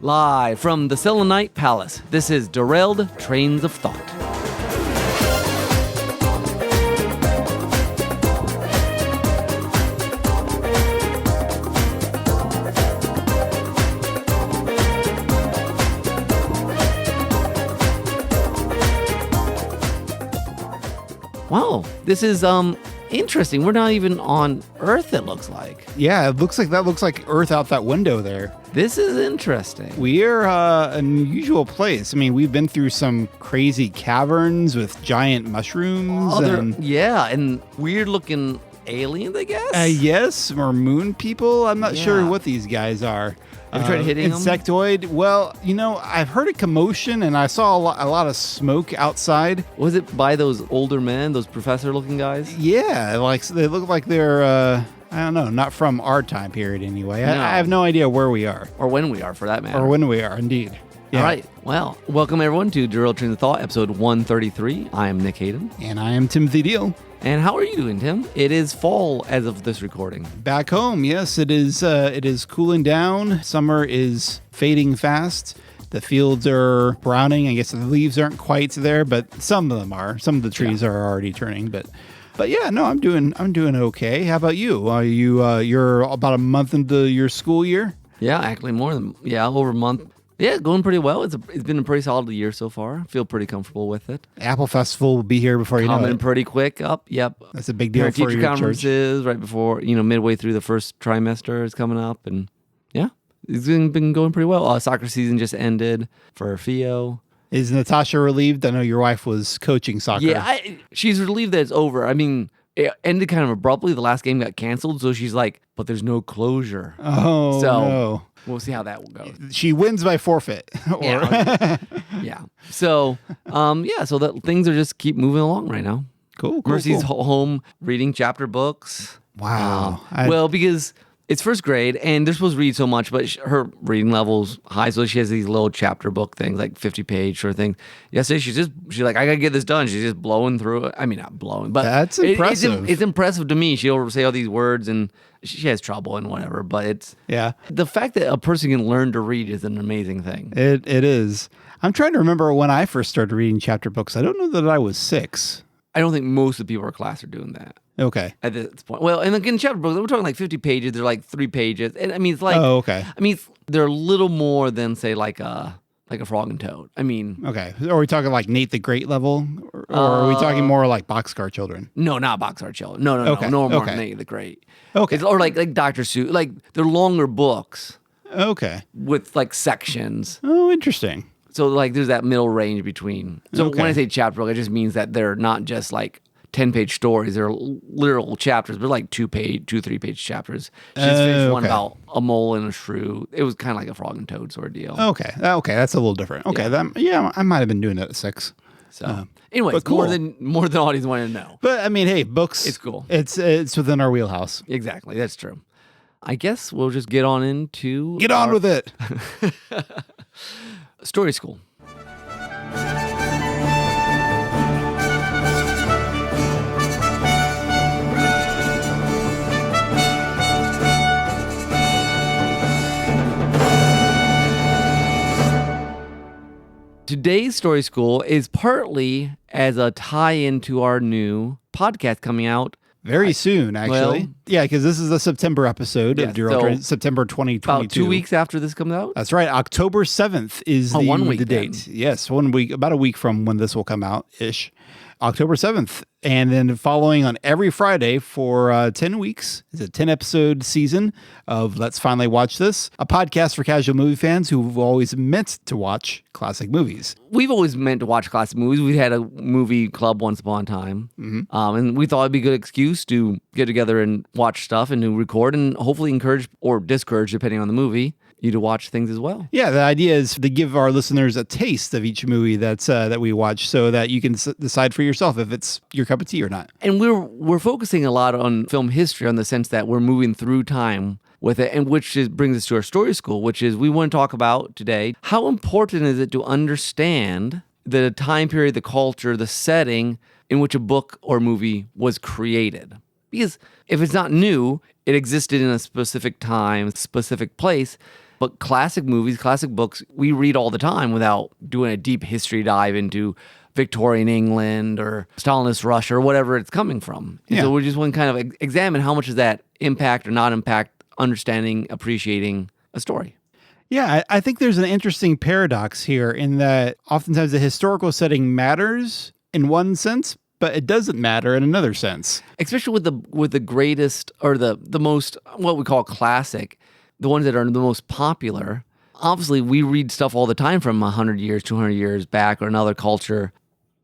Live from the Selenite Palace, this is Derailed Trains of Thought. Wow, this is interesting. We're not even on Earth, it looks like. Yeah, it looks like Earth out that window there. This is interesting. We're an unusual place. I mean, we've been through some crazy caverns with giant mushrooms and weird-looking aliens, I guess? Yes, or moon people. I'm not sure what these guys are. Have you tried hitting them? Insectoid. Well, I've heard a commotion and I saw a lot of smoke outside. Was it by those older men, those professor-looking guys? Yeah, they look like they're, I don't know, not from our time period anyway. No. I have no idea where we are. Or when we are, for that matter. Or when we are, indeed. Yeah. All right. Well, welcome everyone to Derailed Trains of Thought, episode 133. I am Nick Hayden. And I am Timothy Deal. And how are you doing, Tim? It is fall as of this recording. Back home, yes, it is. It is cooling down. Summer is fading fast. The fields are browning. I guess the leaves aren't quite there, but some of them are. Some of the trees are already turning. But yeah, no, I'm doing okay. How about you? You're about a month into your school year? Yeah, actually over a month. Yeah, going pretty well. It's been a pretty solid year so far. Feel pretty comfortable with it. Apple Festival will be here before you know it. Coming pretty quick up. Yep. That's a big deal for teacher your conferences church. Right before, midway through the first trimester is coming up, and yeah, it's been going pretty well. Soccer season just ended for Theo. Is Natasha relieved? I know your wife was coaching soccer. Yeah, she's relieved that it's over. I mean, it ended kind of abruptly. The last game got canceled, so she's like, but there's no closure. Oh, no. We'll see how that will go. She wins by forfeit. Yeah. So, so that things are just keep moving along right now. Cool. Mercy's home reading chapter books. Wow. Because it's first grade and they're supposed to read so much, but her reading level's high, so she has these little chapter book things, like 50-page sort of thing. Yesterday, she's like, I gotta get this done. She's just blowing through it. I mean, not blowing, but that's impressive. It's impressive to me. She'll say all these words and she has trouble and whatever, but it's the fact that a person can learn to read is an amazing thing. It is. I'm trying to remember when I first started reading chapter books. I don't know that I was 6. I don't think most of the people in our class are doing that. Okay. At this point. Well, and again, chapter books, we're talking like 50 pages. They're like 3 pages. And I mean, it's like... Oh, okay. I mean, they're a little more than, say, like a Frog and Toad. I mean... Okay. Are we talking like Nate the Great level? Or are we talking more like Boxcar Children? No, not Boxcar Children. No. Okay. No more Nate the Great. Okay. Or like Dr. Seuss. Like, they're longer books. Okay. With like sections. Oh, interesting. So like there's that middle range between. So when I say chapter book, it just means that they're not just like 10-page stories. They're literal chapters. They're like 3-page chapters. She just finished one about a mole and a shrew. It was kind of like a Frog and Toad sort of deal. Okay. That's a little different. Okay. I might have been doing it at 6. So anyways, cool. more than audience wanted to know. But I mean, hey, books. It's cool. It's within our wheelhouse. Exactly. That's true. I guess we'll just get on into... Get on with it. Story School. Today's Story School is partly as a tie-in to our new podcast coming out very soon, actually. Because this is a September episode of September 2022. About 2 weeks after this comes out? That's right. October 7th is the date. Yes, 1 week, about a week from when this will come out-ish. October 7th. And then following on every Friday for 10 weeks. It's a 10-episode season of Let's Finally Watch This, a podcast for casual movie fans who've always meant to watch classic movies. We've always meant to watch classic movies. We had a movie club once upon a time. Mm-hmm. And we thought it'd be a good excuse to get together and watch stuff and to record and hopefully encourage or discourage, depending on the movie, you to watch things as well. Yeah, the idea is to give our listeners a taste of each movie that we watch so that you can decide for yourself if it's your cup of tea or not. And we're focusing a lot on film history on the sense that we're moving through time with it, and brings us to our story school, which is we want to talk about today, how important is it to understand the time period, the culture, the setting in which a book or movie was created. Because if it's not new, it existed in a specific time, specific place, But classic movies, classic books, we read all the time without doing a deep history dive into Victorian England or Stalinist Russia or whatever it's coming from. And so we just want to kind of examine how much does that impact or not impact understanding, appreciating a story. Yeah, I think there's an interesting paradox here in that oftentimes the historical setting matters in one sense, but it doesn't matter in another sense. Especially with the greatest or the most, what we call classic, the ones that are the most popular. Obviously, we read stuff all the time from 100 years, 200 years back or another culture.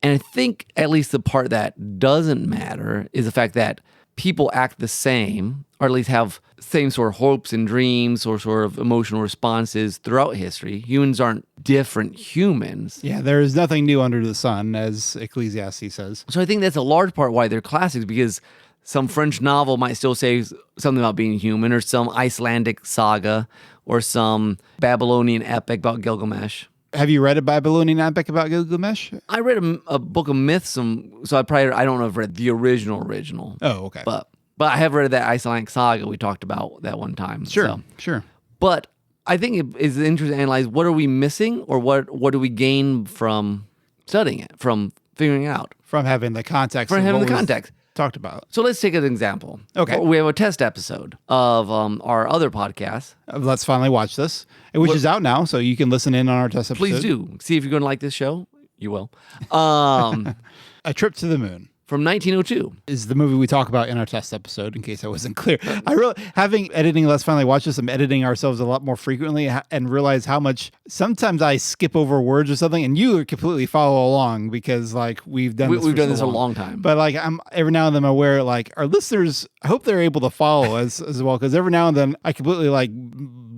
And I think at least the part that doesn't matter is the fact that people act the same, or at least have same sort of hopes and dreams or sort of emotional responses throughout history. Humans aren't different humans. Yeah, there is nothing new under the sun, as Ecclesiastes says. So I think that's a large part why they're classics, because some French novel might still say something about being human, or some Icelandic saga, or some Babylonian epic about Gilgamesh. Have you read a Babylonian epic about Gilgamesh? I read a book of myths, so I don't know if I've read the original. Oh, okay. But I have read that Icelandic saga we talked about that one time. Sure. But I think it is interesting to analyze what are we missing, or what do we gain from studying it, from figuring it out. From having the context. From having the context. Talked about. So let's take an example. Okay. We have a test episode of our other podcast. Let's finally watch this, which is out now, so you can listen in on our test episode. Please do. See if you're going to like this show. You will. A Trip to the Moon. From 1902. Is the movie we talk about in our test episode, in case I wasn't clear. I really, having editing, let's finally watch this, I'm editing ourselves a lot more frequently and realize how much, sometimes I skip over words or something, and you completely follow along because like we've done this a long time. But like I'm every now and then I'm aware, like our listeners, I hope they're able to follow us as well, because every now and then I completely like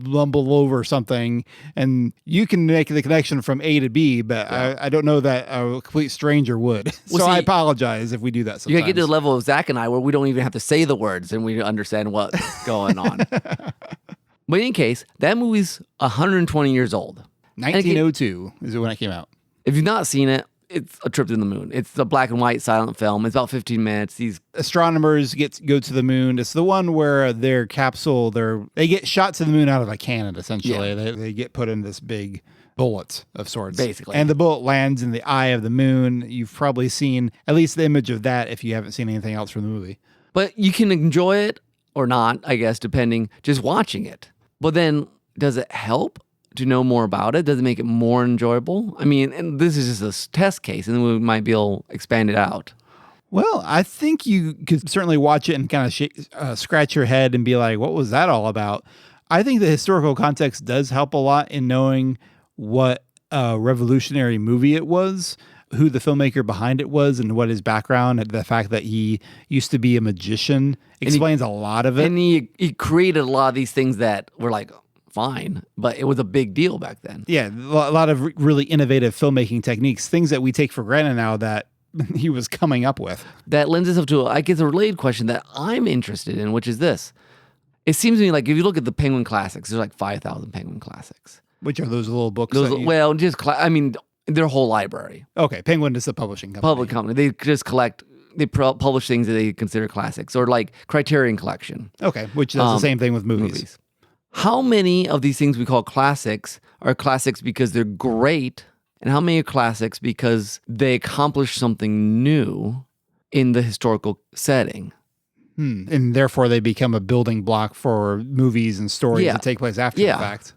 lumble over something and you can make the connection from A to B, but I don't know that a complete stranger would. So I apologize if we do that sometimes. You gotta get to the level of Zach and I where we don't even have to say the words and we understand what's going on. But in any case, that movie's 120 years old. 1902 is when it came out. If you've not seen it, it's A Trip to the Moon. It's a black and white silent film. It's about 15 minutes. These astronomers go to the moon. It's the one where their capsule, they get shot to the moon out of a cannon, essentially. Yeah. They get put in this big bullet of sorts. Basically. And the bullet lands in the eye of the moon. You've probably seen at least the image of that if you haven't seen anything else from the movie. But you can enjoy it or not, I guess, depending, just watching it. But then, does it help to know more about it? Does it make it more enjoyable? I mean, and this is just a test case, and then we might be able to expand it out. Well, I think you could certainly watch it and kind of scratch your head and be like, what was that all about? I think the historical context does help a lot in knowing what a revolutionary movie it was, who the filmmaker behind it was, and what his background, and the fact that he used to be a magician explains a lot of it. And he created a lot of these things that were like, fine, but it was a big deal back then. Yeah, a lot of really innovative filmmaking techniques, things that we take for granted now that he was coming up with. That lends itself to, I guess, a related question that I'm interested in, which is this. It seems to me like if you look at the Penguin Classics, there's like 5,000 Penguin Classics. Which are those little books? Their whole library. Okay, Penguin is a publishing company. Public company. They just publish things that they consider classics, or like Criterion Collection. Okay, which does the same thing with movies. How many of these things we call classics are classics because they're great, and how many are classics because they accomplish something new in the historical setting? And therefore they become a building block for movies and stories that take place after the fact.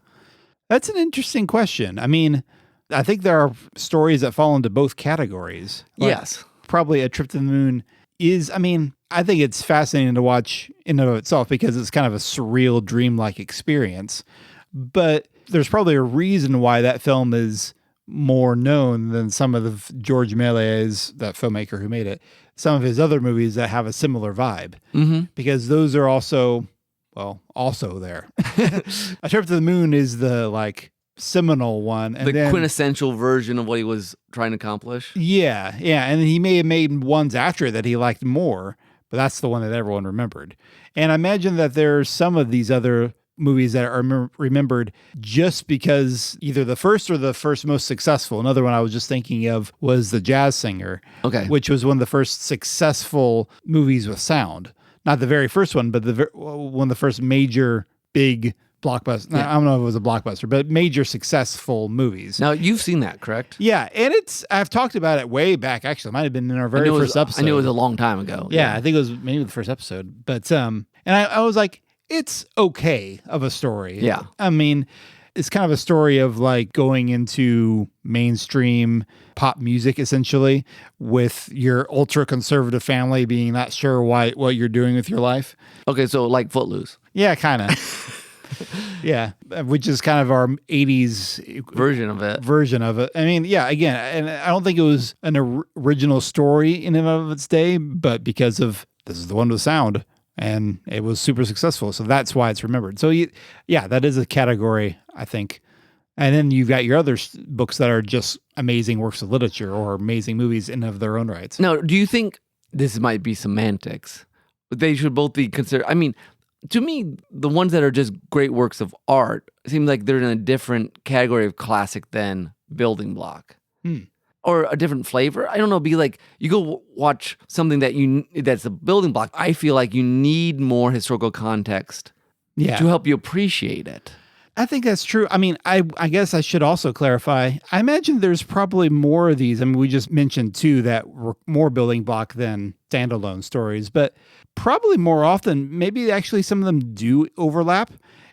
That's an interesting question. I mean, I think there are stories that fall into both categories. Yes. Probably A Trip to the Moon is, I think it's fascinating to watch in and of itself because it's kind of a surreal, dreamlike experience. But there's probably a reason why that film is more known than some of the George Méliès, that filmmaker who made it, some of his other movies that have a similar vibe. Mm-hmm. Because those are also there. A Trip to the Moon is the seminal one. And the quintessential version of what he was trying to accomplish. Yeah. And he may have made ones after that he liked more, but that's the one that everyone remembered. And I imagine that there's some of these other movies that are remembered just because either the first or the first most successful. Another one I was just thinking of was The Jazz Singer, which was one of the first successful movies with sound. Not the very first one, but one of the first major big blockbuster. Yeah. I don't know if it was a blockbuster, but major successful movies. Now, you've seen that, correct? Yeah, and I've talked about it way back, actually. It might have been in our very first episode. I knew it was a long time ago. Yeah, I think it was maybe the first episode. But, and I was like, it's okay of a story. Yeah. I mean, it's kind of a story of like going into mainstream pop music, essentially, with your ultra conservative family being not sure what you're doing with your life. Okay, so like Footloose. Yeah, kind of. Yeah, which is kind of our 80s version of it. I mean, yeah, again, and I don't think it was an original story in and of its day, but because of this is the one with sound, and it was super successful. So that's why it's remembered. So yeah, that is a category, I think. And then you've got your other books that are just amazing works of literature or amazing movies in of their own rights. Now, do you think this might be semantics? They should both be considered. I mean, to me, the ones that are just great works of art seem like they're in a different category of classic than building block. Or a different flavor. I don't know. Be like, you go watch something that's a building block. I feel like you need more historical context to help you appreciate it. I think that's true. I mean, I guess I should also clarify. I imagine there's probably more of these. I mean, we just mentioned two that were more building block than standalone stories, but probably more often, maybe actually some of them do overlap,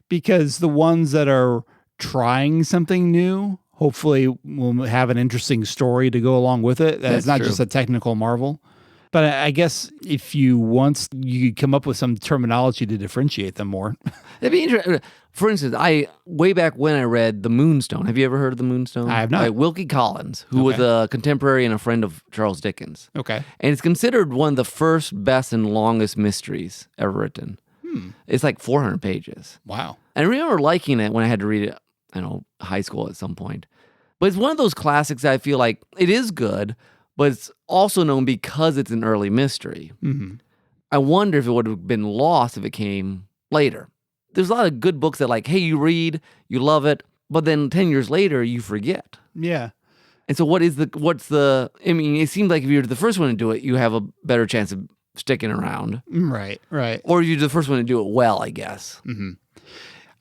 because the ones that are trying something new hopefully will have an interesting story to go along with it. That's not true. Just a technical marvel. But I guess if you could come up with some terminology to differentiate them more. That'd be interesting. For instance, way back when I read The Moonstone. Have you ever heard of The Moonstone? I have not. By Wilkie Collins, who was a contemporary and a friend of Charles Dickens. Okay. And it's considered one of the first, best, and longest mysteries ever written. It's like 400 pages. Wow. And I remember liking it when I had to read it, high school at some point. But it's one of those classics that I feel like it is good, but it's also known because it's an early mystery. Mm-hmm. I wonder if it would have been lost if it came later. There's a lot of good books that like, hey, you read, you love it, but then 10 years later, you forget. Yeah. And so I mean, it seems like if you're the first one to do it, you have a better chance of sticking around. Right. Or you're the first one to do it well, I guess. Mm-hmm.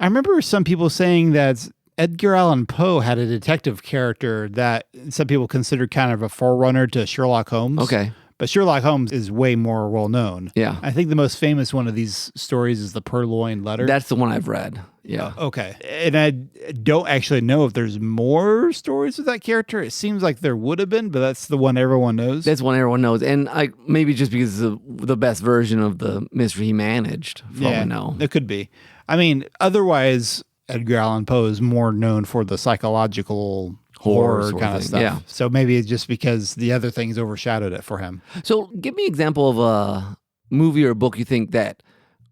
I remember some people saying that Edgar Allan Poe had a detective character that some people consider kind of a forerunner to Sherlock Holmes. Okay. But Sherlock Holmes is way more well-known. Yeah. I think the most famous one of these stories is the Purloined Letter. That's the one I've read. Yeah. Okay. And I don't actually know if there's more stories of that character. It seems like there would have been, but that's the one everyone knows. That's one everyone knows. And maybe just because it's the best version of the mystery he managed, from what I know. It could be. I mean, otherwise, Edgar Allan Poe is more known for the psychological horror kind of stuff. Yeah. So maybe it's just because the other things overshadowed it for him. So give me an example of a movie or a book you think that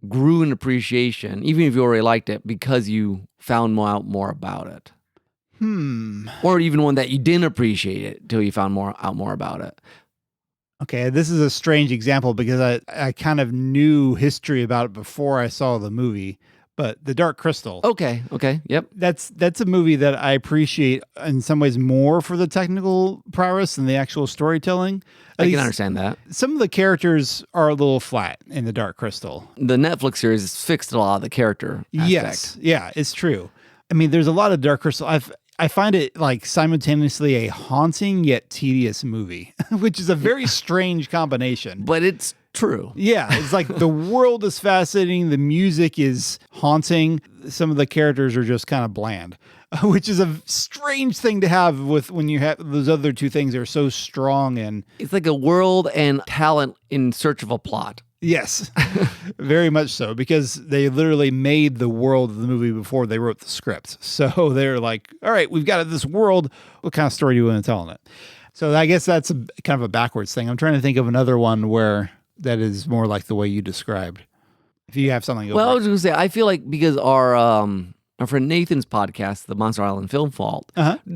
grew in appreciation, even if you already liked it, because you found out more about it. Or even one that you didn't appreciate it until you found out more about it. Okay, this is a strange example because I kind of knew history about it before I saw the movie. But The Dark Crystal. Okay, yep. That's a movie that I appreciate in some ways more for the technical prowess than the actual storytelling. I can understand that. Some of the characters are a little flat in The Dark Crystal. The Netflix series has fixed a lot of the character aspect. Yes, yeah, it's true. I mean, there's a lot of Dark Crystal. I find it like simultaneously a haunting yet tedious movie, which is a very strange combination. But it's true. Yeah, it's like the world is fascinating, the music is haunting, some of the characters are just kind of bland, which is a strange thing to have when you have those other two things are so strong. And it's like a world and talent in search of a plot. Yes, very much so, because they literally made the world of the movie before they wrote the script. So they're like, all right, we've got this world. What kind of story do you want to tell in it? So I guess that's kind of a backwards thing. I'm trying to think of another one where that is more like the way you described. If you have something. Well, I was going to say, I feel like because our friend Nathan's podcast, the Monster Island Film Vault,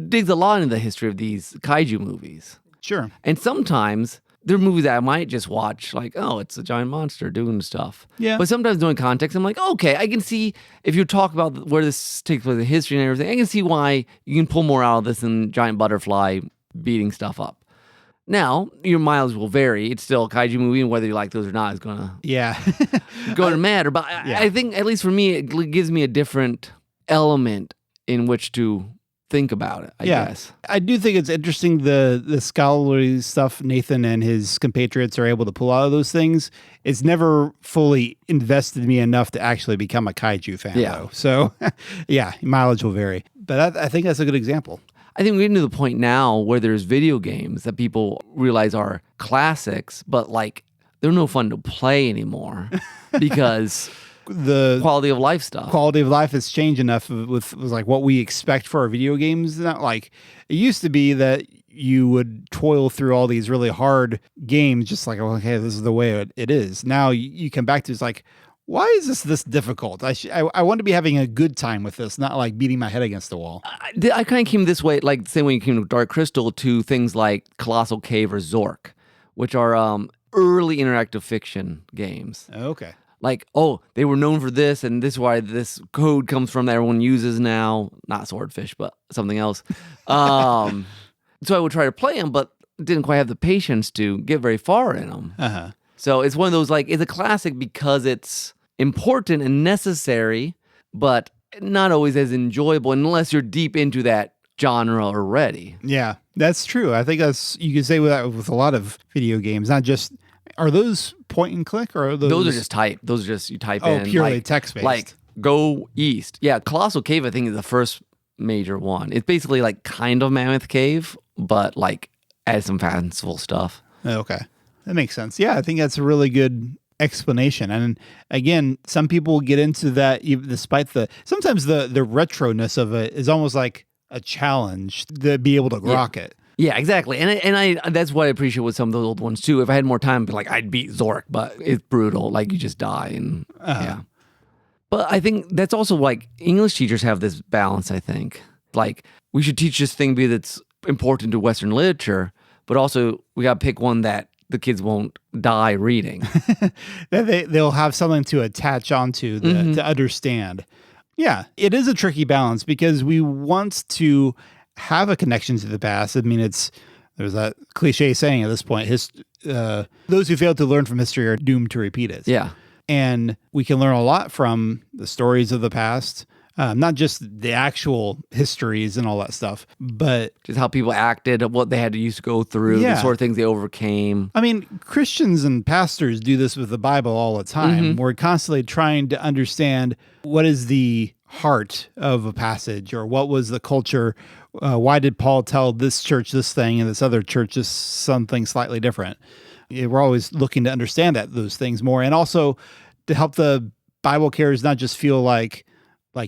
digs a lot into the history of these kaiju movies. Sure. And sometimes there are movies that I might just watch, like, oh, it's a giant monster doing stuff. Yeah. But sometimes doing context, I'm like, okay, I can see, if you talk about where this takes place, the history and everything, I can see why you can pull more out of this than giant butterfly beating stuff up. Now, your mileage will vary. It's still a kaiju movie, and whether you like those or not is going to matter. But I think, at least for me, it gives me a different element in which to think about it, I guess. I do think it's interesting the scholarly stuff Nathan and his compatriots are able to pull out of those things. It's never fully invested me enough to actually become a kaiju fan, though. So, mileage will vary. But I think that's a good example. I think we're getting to the point now where there's video games that people realize are classics, but like they're no fun to play anymore because the quality of life stuff. Quality of life has changed enough with like what we expect for our video games. Not like it used to be that you would toil through all these really hard games, just like, okay, this is the way it is. Now you come back to it's like, why is this difficult? I want to be having a good time with this, not like beating my head against the wall. I kind of came this way, like the same way you came to Dark Crystal, to things like Colossal Cave or Zork, which are early interactive fiction games. Okay. Like, they were known for this, and this is why this code comes from that everyone uses now. Not Swordfish, but something else. So I would try to play them, but didn't quite have the patience to get very far in them. Uh-huh. So it's one of those, like, it's a classic because it's important and necessary, but not always as enjoyable unless you're deep into that genre already. Yeah, that's true. I think you can say that with a lot of video games, not just... Are those point and click, or are those are just type? Those are just, you type in. Purely text-based. Like, go east. Yeah, Colossal Cave, I think, is the first major one. It's basically like kind of Mammoth Cave, but like add some fanciful stuff. Okay. That makes sense. Yeah, I think that's a really good explanation. And again, some people get into that despite sometimes the retroness of it is almost like a challenge to be able to grok it. Yeah, exactly. And I that's what I appreciate with some of those old ones too. If I had more time, I'd beat Zork, but it's brutal. Like, you just die and yeah. But I think that's also like English teachers have this balance, I think. Like, we should teach this thing because it's important to Western literature, but also we got to pick one that the kids won't die reading. They'll have something to attach onto to understand. Yeah, it is a tricky balance because we want to have a connection to the past. I mean, there's that cliche saying at this point, those who fail to learn from history are doomed to repeat it. Yeah. And we can learn a lot from the stories of the past, not just the actual histories and all that stuff, but just how people acted, what they had to used to go through, the sort of things they overcame. I mean, Christians and pastors do this with the Bible all the time. We're constantly trying to understand what is the heart of a passage, or what was the culture. Why did Paul tell this church this thing and this other church just something slightly different? We're always looking to understand those things more, and also to help the Bible carriers not just feel like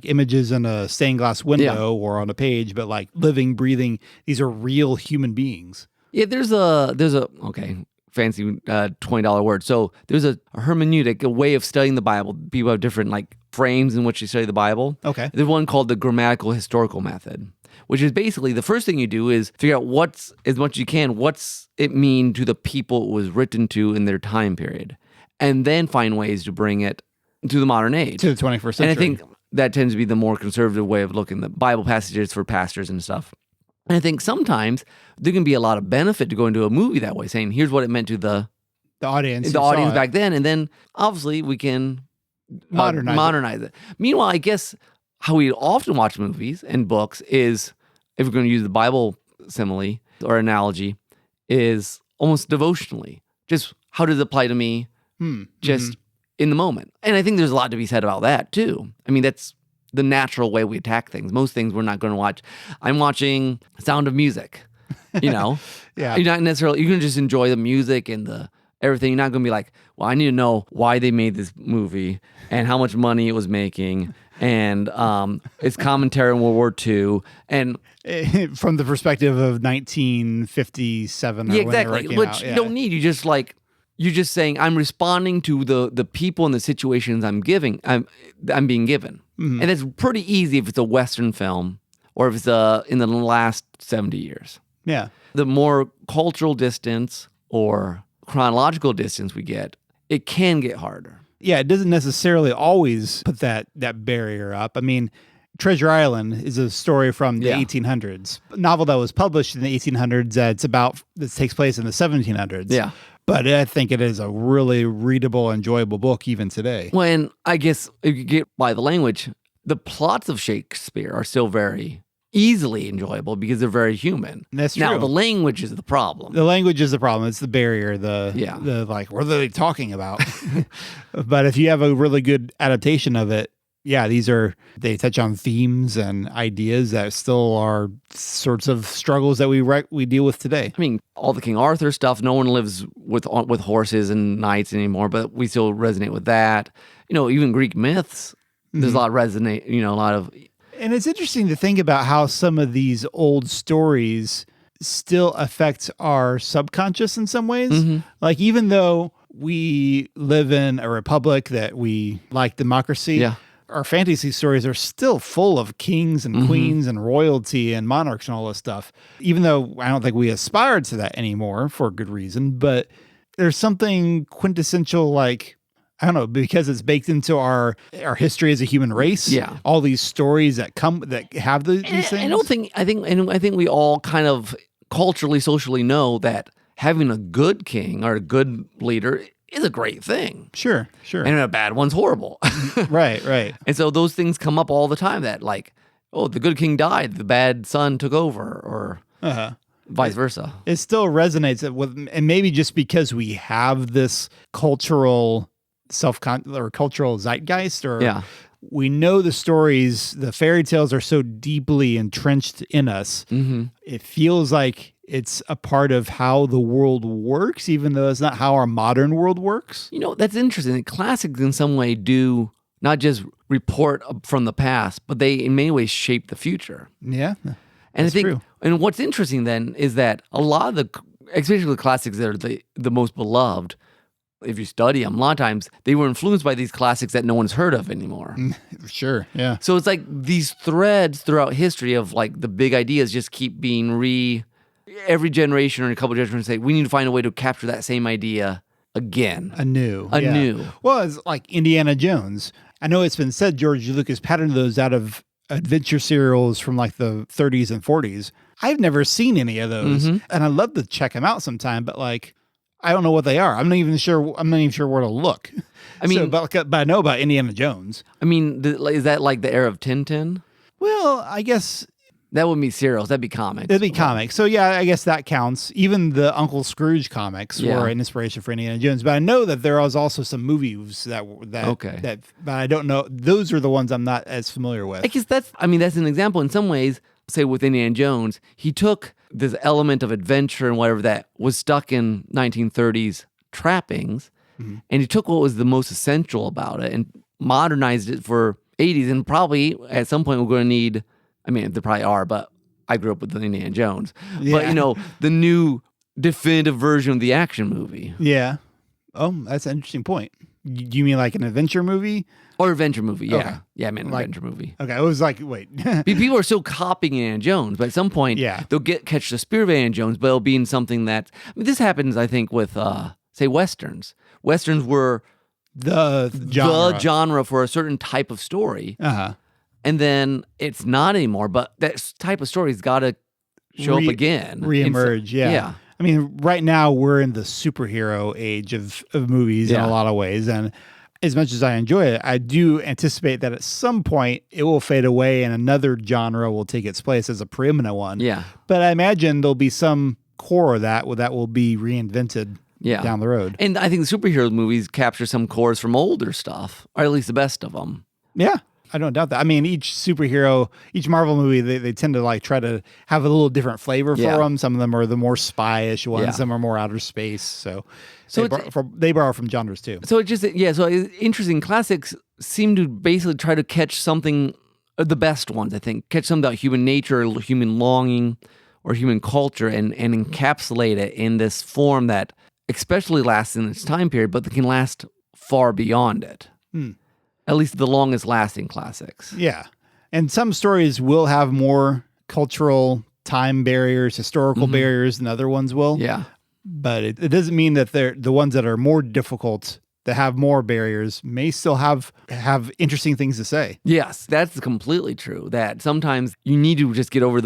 images in a stained glass window or on a page, but like living, breathing. These are real human beings. Yeah, there's a fancy $20 word. So there's a hermeneutic, a way of studying the Bible. People have different like frames in which they study the Bible. Okay. There's one called the grammatical historical method, which is basically the first thing you do is figure out as much as you can, what's it mean to the people it was written to in their time period, and then find ways to bring it to the modern age. To the 21st century. And I think that tends to be the more conservative way of looking at the Bible passages for pastors and stuff. And I think sometimes there can be a lot of benefit to going to a movie that way, saying, here's what it meant to the audience back then. And then obviously we can modernize it. Meanwhile, I guess how we often watch movies and books is, if we're going to use the Bible simile or analogy, is almost devotionally. Just how does it apply to me? Just in the moment. And I think there's a lot to be said about that too. I mean, that's the natural way we attack things. Most things we're not going to watch. I'm watching Sound of Music, Yeah. You're not necessarily, you can just enjoy the music and the everything. You're not going to be like, well, I need to know why they made this movie and how much money it was making and its commentary on World War II. And from the perspective of 1957. Yeah, exactly. Which you don't need. You're just saying, I'm responding to the people and the situations I'm being given. And it's pretty easy if it's a Western film or if it's in the last 70 years. Yeah. The more cultural distance or chronological distance we get, it can get harder. Yeah, it doesn't necessarily always put that barrier up. I mean, Treasure Island is a story from the 1800s. A novel that was published in the 1800s. That takes place in the 1700s. Yeah. But I think it is a really readable, enjoyable book even today. When I guess if you get by the language, the plots of Shakespeare are still very easily enjoyable because they're very human. That's true. Now, the language is the problem. The language is the problem. It's the barrier. The like, what are they talking about? But if you have a really good adaptation of it, they touch on themes and ideas that still are sorts of struggles that we deal with today. I mean, all the King Arthur stuff, no one lives with horses and knights anymore, but we still resonate with that. Even Greek myths, there's a lot of resonate, a lot of... And it's interesting to think about how some of these old stories still affect our subconscious in some ways. Mm-hmm. Like, even though we live in a republic that we like democracy, our fantasy stories are still full of kings and queens and royalty and monarchs and all this stuff. Even though I don't think we aspire to that anymore for good reason, but there's something quintessential, like, I don't know, because it's baked into our history as a human race. Yeah, all these stories that have these things. I think we all kind of culturally, socially know that having a good king or a good leader is a great thing. Sure. And a bad one's horrible. Right. And so those things come up all the time. That like, oh, the good king died, the bad son took over, or vice versa. It still resonates with, and maybe just because we have this cultural cultural zeitgeist, or we know the stories, the fairy tales are so deeply entrenched in us. Mm-hmm. It feels like it's a part of how the world works, even though it's not how our modern world works. That's interesting. The classics in some way do not just report from the past, but they in many ways shape the future. Yeah. And I think, true. And what's interesting then is that a lot of especially the classics that are the most beloved, if you study them, a lot of times they were influenced by these classics that no one's heard of anymore. Sure, yeah. So it's like these threads throughout history of like the big ideas just keep being every generation or a couple of generations say, we need to find a way to capture that same idea again. Anew. Anew. Well, it's like Indiana Jones. I know it's been said George Lucas patterned those out of adventure serials from like the 30s and 40s. I've never seen any of those, and I'd love to check them out sometime, but like, I don't know what they are. I'm not even sure where to look. I mean, but I know about Indiana Jones. I mean, is that like the era of Tintin? Well, I guess that would be serials. That'd be comics. It'd be comics. So yeah, I guess that counts. Even the Uncle Scrooge comics were an inspiration for Indiana Jones. But I know that there was also some movies that but I don't know. Those are the ones I'm not as familiar with. I guess that's an example in some ways. Say with Indiana Jones, he took this element of adventure and whatever that was stuck in 1930s trappings, and he took what was the most essential about it and modernized it for 80s. And probably at some point we're going to need, there probably are, but I grew up with Indiana Jones. Yeah. But, the new definitive version of the action movie. Yeah. Oh, that's an interesting point. Do you mean like an adventure movie? Or adventure movie, yeah. Okay. Yeah, I mean adventure movie. Okay, I was like, wait. People are still copying Indiana Jones, but at some point, they'll catch the spirit of Indiana Jones, but it'll be in something that... this happens, I think, with, say, Westerns. Westerns were the genre for a certain type of story. Uh-huh. And then it's not anymore, but that type of story's got to show up again. Reemerge, yeah. I mean, right now, we're in the superhero age of movies in a lot of ways, and... as much as I enjoy it, I do anticipate that at some point it will fade away and another genre will take its place as a preeminent one. Yeah. But I imagine there'll be some core of that will be reinvented down the road. And I think the superhero movies capture some cores from older stuff, or at least the best of them. Yeah. I don't doubt that. I mean, each Marvel movie, they tend to like try to have a little different flavor for them. Some of them are the more spy-ish ones. Yeah. Some are more outer space. So they borrow from genres too. So it's just, so interesting. Classics seem to basically try to catch something, the best ones, I think, catch something about human nature, human longing, or human culture and encapsulate it in this form that especially lasts in its time period, but that can last far beyond it. At least the longest lasting classics. Yeah. And some stories will have more cultural time barriers, historical barriers than other ones will. Yeah. But it doesn't mean that they're the ones that are more difficult that have more barriers may still have interesting things to say. Yes, that's completely true. That sometimes you need to just get over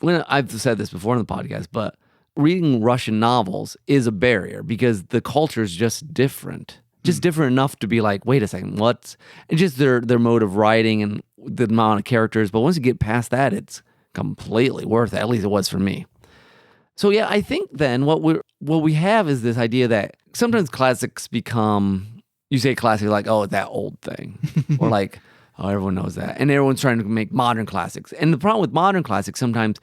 I've said this before in the podcast, but reading Russian novels is a barrier because the culture is just different. Just different enough to be like, wait a second, what's... And just their mode of writing and the amount of characters. But once you get past that, it's completely worth it. At least it was for me. So yeah, I think then what we have is this idea that sometimes classics become... You say classic like, oh, that old thing. Or like, oh, everyone knows that. And everyone's trying to make modern classics. And the problem with modern classics sometimes,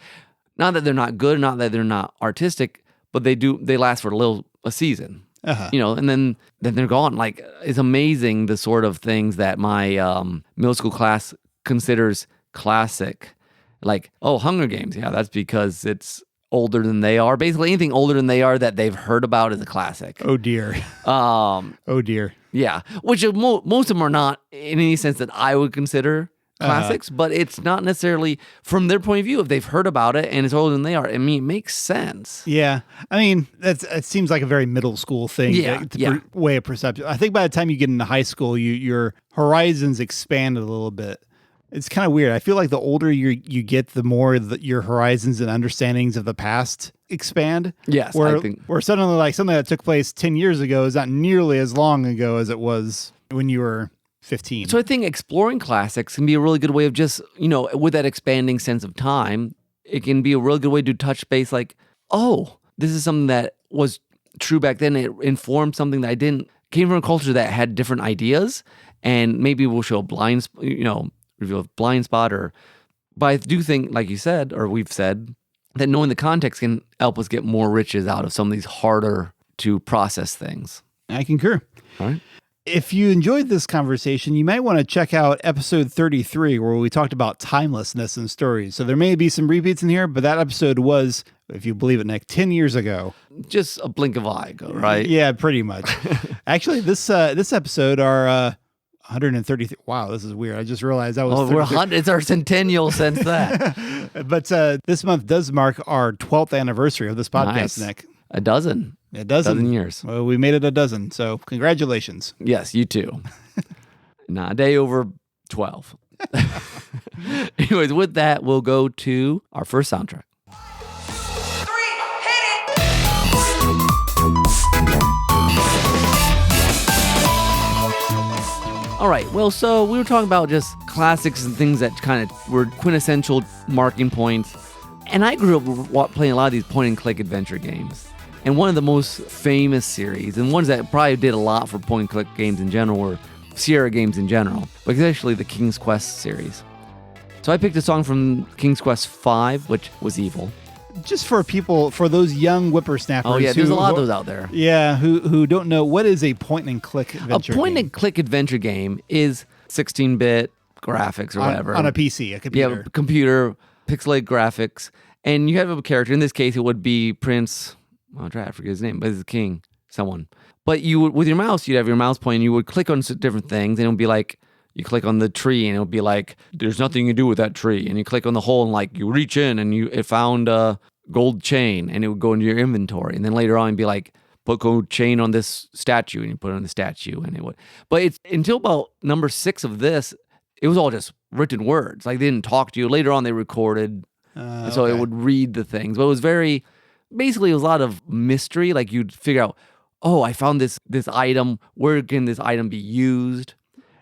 not that they're not good, not that they're not artistic, but they last for a season. And then they're gone. Like, it's amazing the sort of things that my middle school class considers classic. Like, oh, Hunger Games. Yeah, that's because it's older than they are. Basically, anything older than they are that they've heard about is a classic. Oh, dear. Oh, dear. Yeah, which most of them are not in any sense that I would consider classics, but it's not necessarily from their point of view. If they've heard about it and it's older than they are, I mean, it makes sense. Yeah. I mean, it seems like a very middle school thing. Way of perception. I think by the time you get into high school, your horizons expand a little bit. It's kind of weird. I feel like the older you get, the more your horizons and understandings of the past expand. Yes, where, I think. Where suddenly, like, something that took place 10 years ago is not nearly as long ago as it was when you were 15. So I think exploring classics can be a really good way of just, with that expanding sense of time, it can be a really good way to touch base like, oh, this is something that was true back then. It informed something that came from a culture that had different ideas, and maybe we'll show reveal a blind spot, but I do think, like you said, or we've said, that knowing the context can help us get more riches out of some of these harder to process things. I concur. All right. If you enjoyed this conversation, you might want to check out episode 33, where we talked about timelessness in stories. So there may be some repeats in here, but that episode was, if you believe it, Nick, 10 years ago. Just a blink of an eye ago, right? Yeah, pretty much. Actually, this episode, our 133. Wow, this is weird. I just realized that was. It's our centennial since that. But this month does mark our 12th anniversary of this podcast, nice. Nick. A dozen. A dozen years. Well, we made it a dozen. So congratulations. Yes, you too. Nah, a day over 12. Anyways, with that, we'll go to our first soundtrack. All right, well, so we were talking about just classics and things that kind of were quintessential marking points. And I grew up playing a lot of these point-and-click adventure games. And one of the most famous series, and ones that probably did a lot for point-and-click games in general, were Sierra games in general, but especially the King's Quest series. So I picked a song from King's Quest V, which was Evil. Just for those young whippersnappers. Oh, yeah, there's a lot of those out there. Yeah, who don't know, what is a point-and-click adventure game? A point-and-click adventure game is 16-bit graphics or whatever. On a PC, a computer. Yeah, computer, pixelated graphics. And you have a character. In this case, it would be Prince... I forget his name, but it's the king, someone. But you would, with your mouse, you'd have your mouse pointing, you would click on different things, and it would be like, you click on the tree, and it would be like, there's nothing you can do with that tree. And you click on the hole, and like, you reach in, and it found a gold chain, and it would go into your inventory. And then later on, it'd be like, put gold chain on this statue, and you put it on the statue, and it would. But it's until about number 6 of this, it was all just written words. Like, they didn't talk to you. Later on, they recorded, so it would read the things. But it was basically, it was a lot of mystery. Like, you'd figure out, oh, I found this item. Where can this item be used?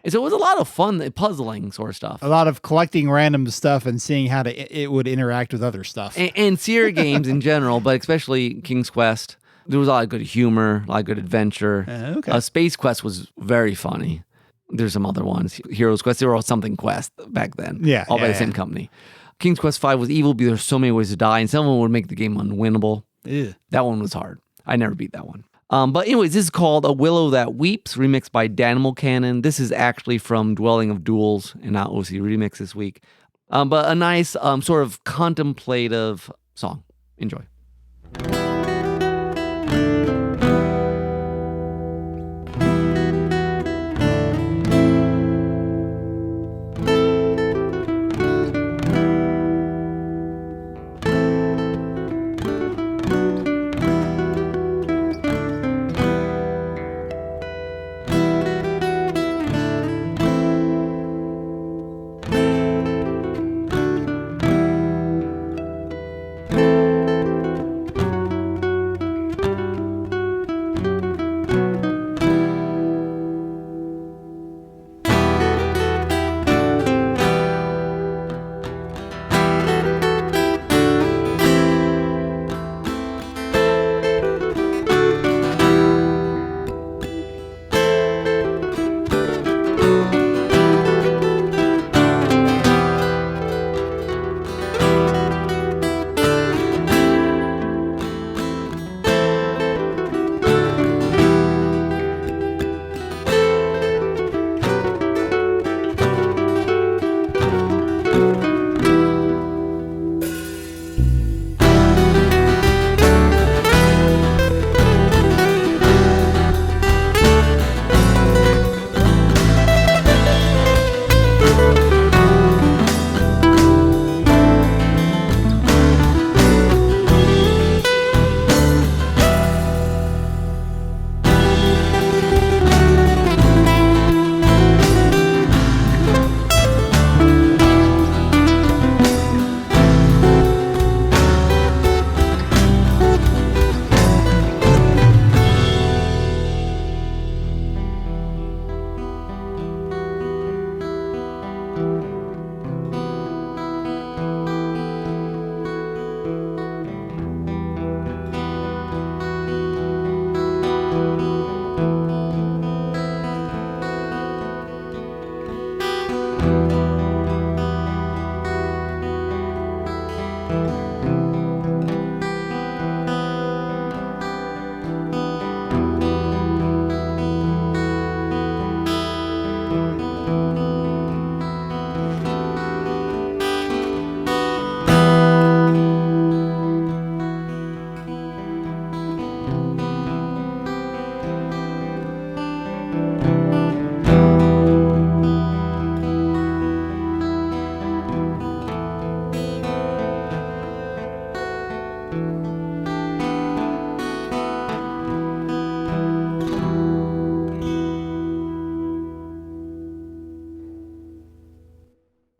And so it was a lot of fun, puzzling sort of stuff. A lot of collecting random stuff and seeing how it would interact with other stuff. And Sierra games in general, but especially King's Quest, there was a lot of good humor, a lot of good adventure. Space Quest was very funny. There's some other ones. Heroes Quest, they were all something Quest back then. Yeah. All by the same company. King's Quest V was evil because there's so many ways to die, and some of them would make the game unwinnable. Ew. That one was hard. I never beat that one. But anyways, this is called A Willow That Weeps, remixed by Danimal Cannon. This is actually from Dwelling of Duels and not OC Remix this week. But a nice sort of contemplative song. Enjoy.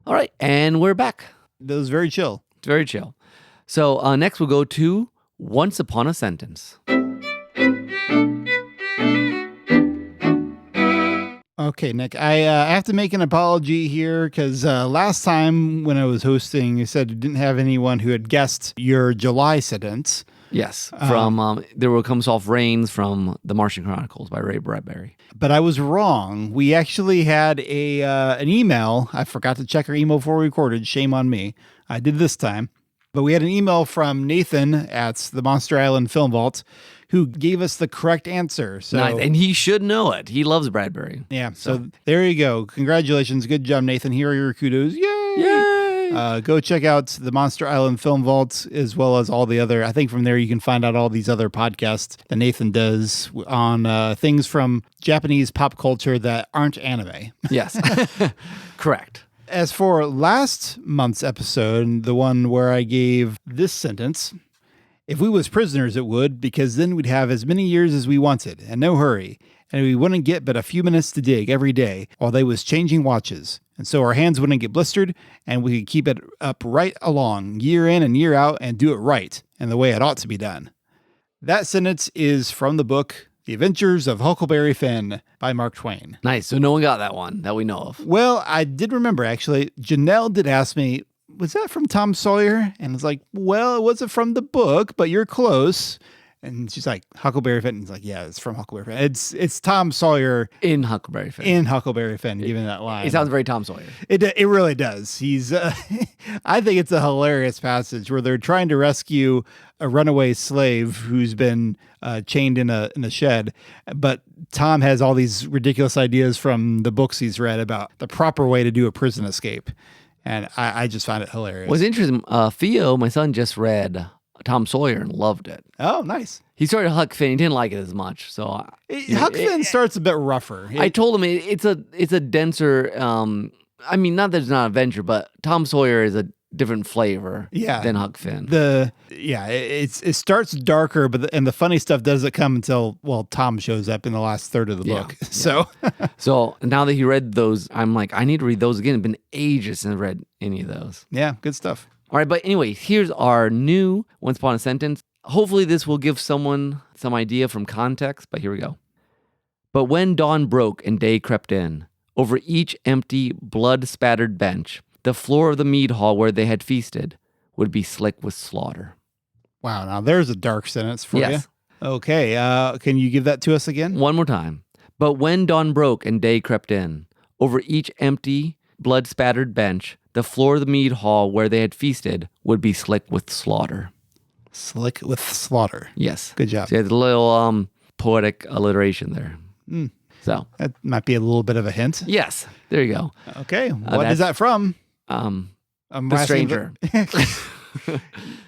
All right, and we're back. That was very chill. It's very chill. So next we'll go to Once Upon a Sentence. Okay, Nick, I have to make an apology here because last time when I was hosting, you said you didn't have anyone who had guessed your July sentence. Yes, from There Will Come Soft Rains from The Martian Chronicles by Ray Bradbury. But I was wrong. We actually had an email. I forgot to check our email before we recorded. Shame on me. I did this time. But we had an email from Nathan at the Monster Island Film Vault who gave us the correct answer. So, nice. And he should know it. He loves Bradbury. Yeah, so there you go. Congratulations. Good job, Nathan. Here are your kudos. Yay! Yay! Go check out the Monster Island Film Vault as well as all the other. I think from there you can find out all these other podcasts that Nathan does on things from Japanese pop culture that aren't anime. Yes, correct. As for last month's episode, the one where I gave this sentence, if we was prisoners, it would, because then we'd have as many years as we wanted and no hurry, and we wouldn't get but a few minutes to dig every day while they was changing watches. And so our hands wouldn't get blistered, and we could keep it up right along, year in and year out, and do it right, and the way it ought to be done. That sentence is from the book The Adventures of Huckleberry Finn by Mark Twain. Nice. So no one got that one that we know of. Well, I did remember, actually. Janelle did ask me, was that from Tom Sawyer? And I was like, well, it wasn't from the book, but you're close. And she's like, Huckleberry Finn. And it's like, yeah, it's from Huckleberry Finn. It's Tom Sawyer in Huckleberry Finn. In Huckleberry Finn, giving that line. It sounds very Tom Sawyer. It really does. He's, I think it's a hilarious passage where they're trying to rescue a runaway slave who's been chained in a shed, but Tom has all these ridiculous ideas from the books he's read about the proper way to do a prison escape. And I just find it hilarious. What's interesting, Theo, my son, just read Tom Sawyer and loved it. Oh, nice. He started Huck Finn. He didn't like it as much. So Huck Finn starts a bit rougher. I told him it's a denser. I mean, not that it's not an adventure, but Tom Sawyer is a different flavor. Than Huck Finn. It starts darker, but the funny stuff doesn't come until Tom shows up in the last third of the book. So so now that he read those, I'm like, I need to read those again. It's been ages since I've read any of those. Yeah, good stuff. All right, but anyway, here's our new Once Upon a Sentence. Hopefully this will give someone some idea from context, but here we go. But when dawn broke and day crept in, over each empty, blood-spattered bench, the floor of the mead hall where they had feasted would be slick with slaughter. Wow, now there's a dark sentence for you. Yes. Okay, can you give that to us again? One more time. But when dawn broke and day crept in, over each empty, blood-spattered bench, the floor of the mead hall where they had feasted would be slick with slaughter. Slick with slaughter. Yes. Good job. So there's a little poetic alliteration there. So that might be a little bit of a hint. Yes. There you go. Okay. What is that from? The Stranger.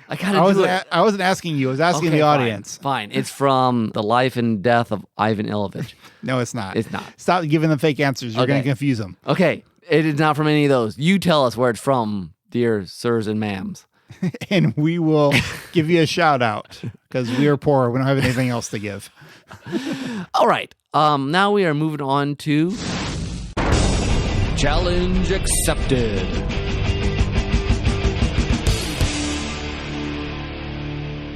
I wasn't asking you. I was asking the audience. Fine. It's from The Life and Death of Ivan Ilovich. No, it's not. It's not. Stop giving them fake answers. You're going to confuse them. Okay. It is not from any of those. You tell us where it's from, dear sirs and ma'ams. And we will give you a shout out because we are poor. We don't have anything else to give. All right. Now we are moving on to Challenge Accepted.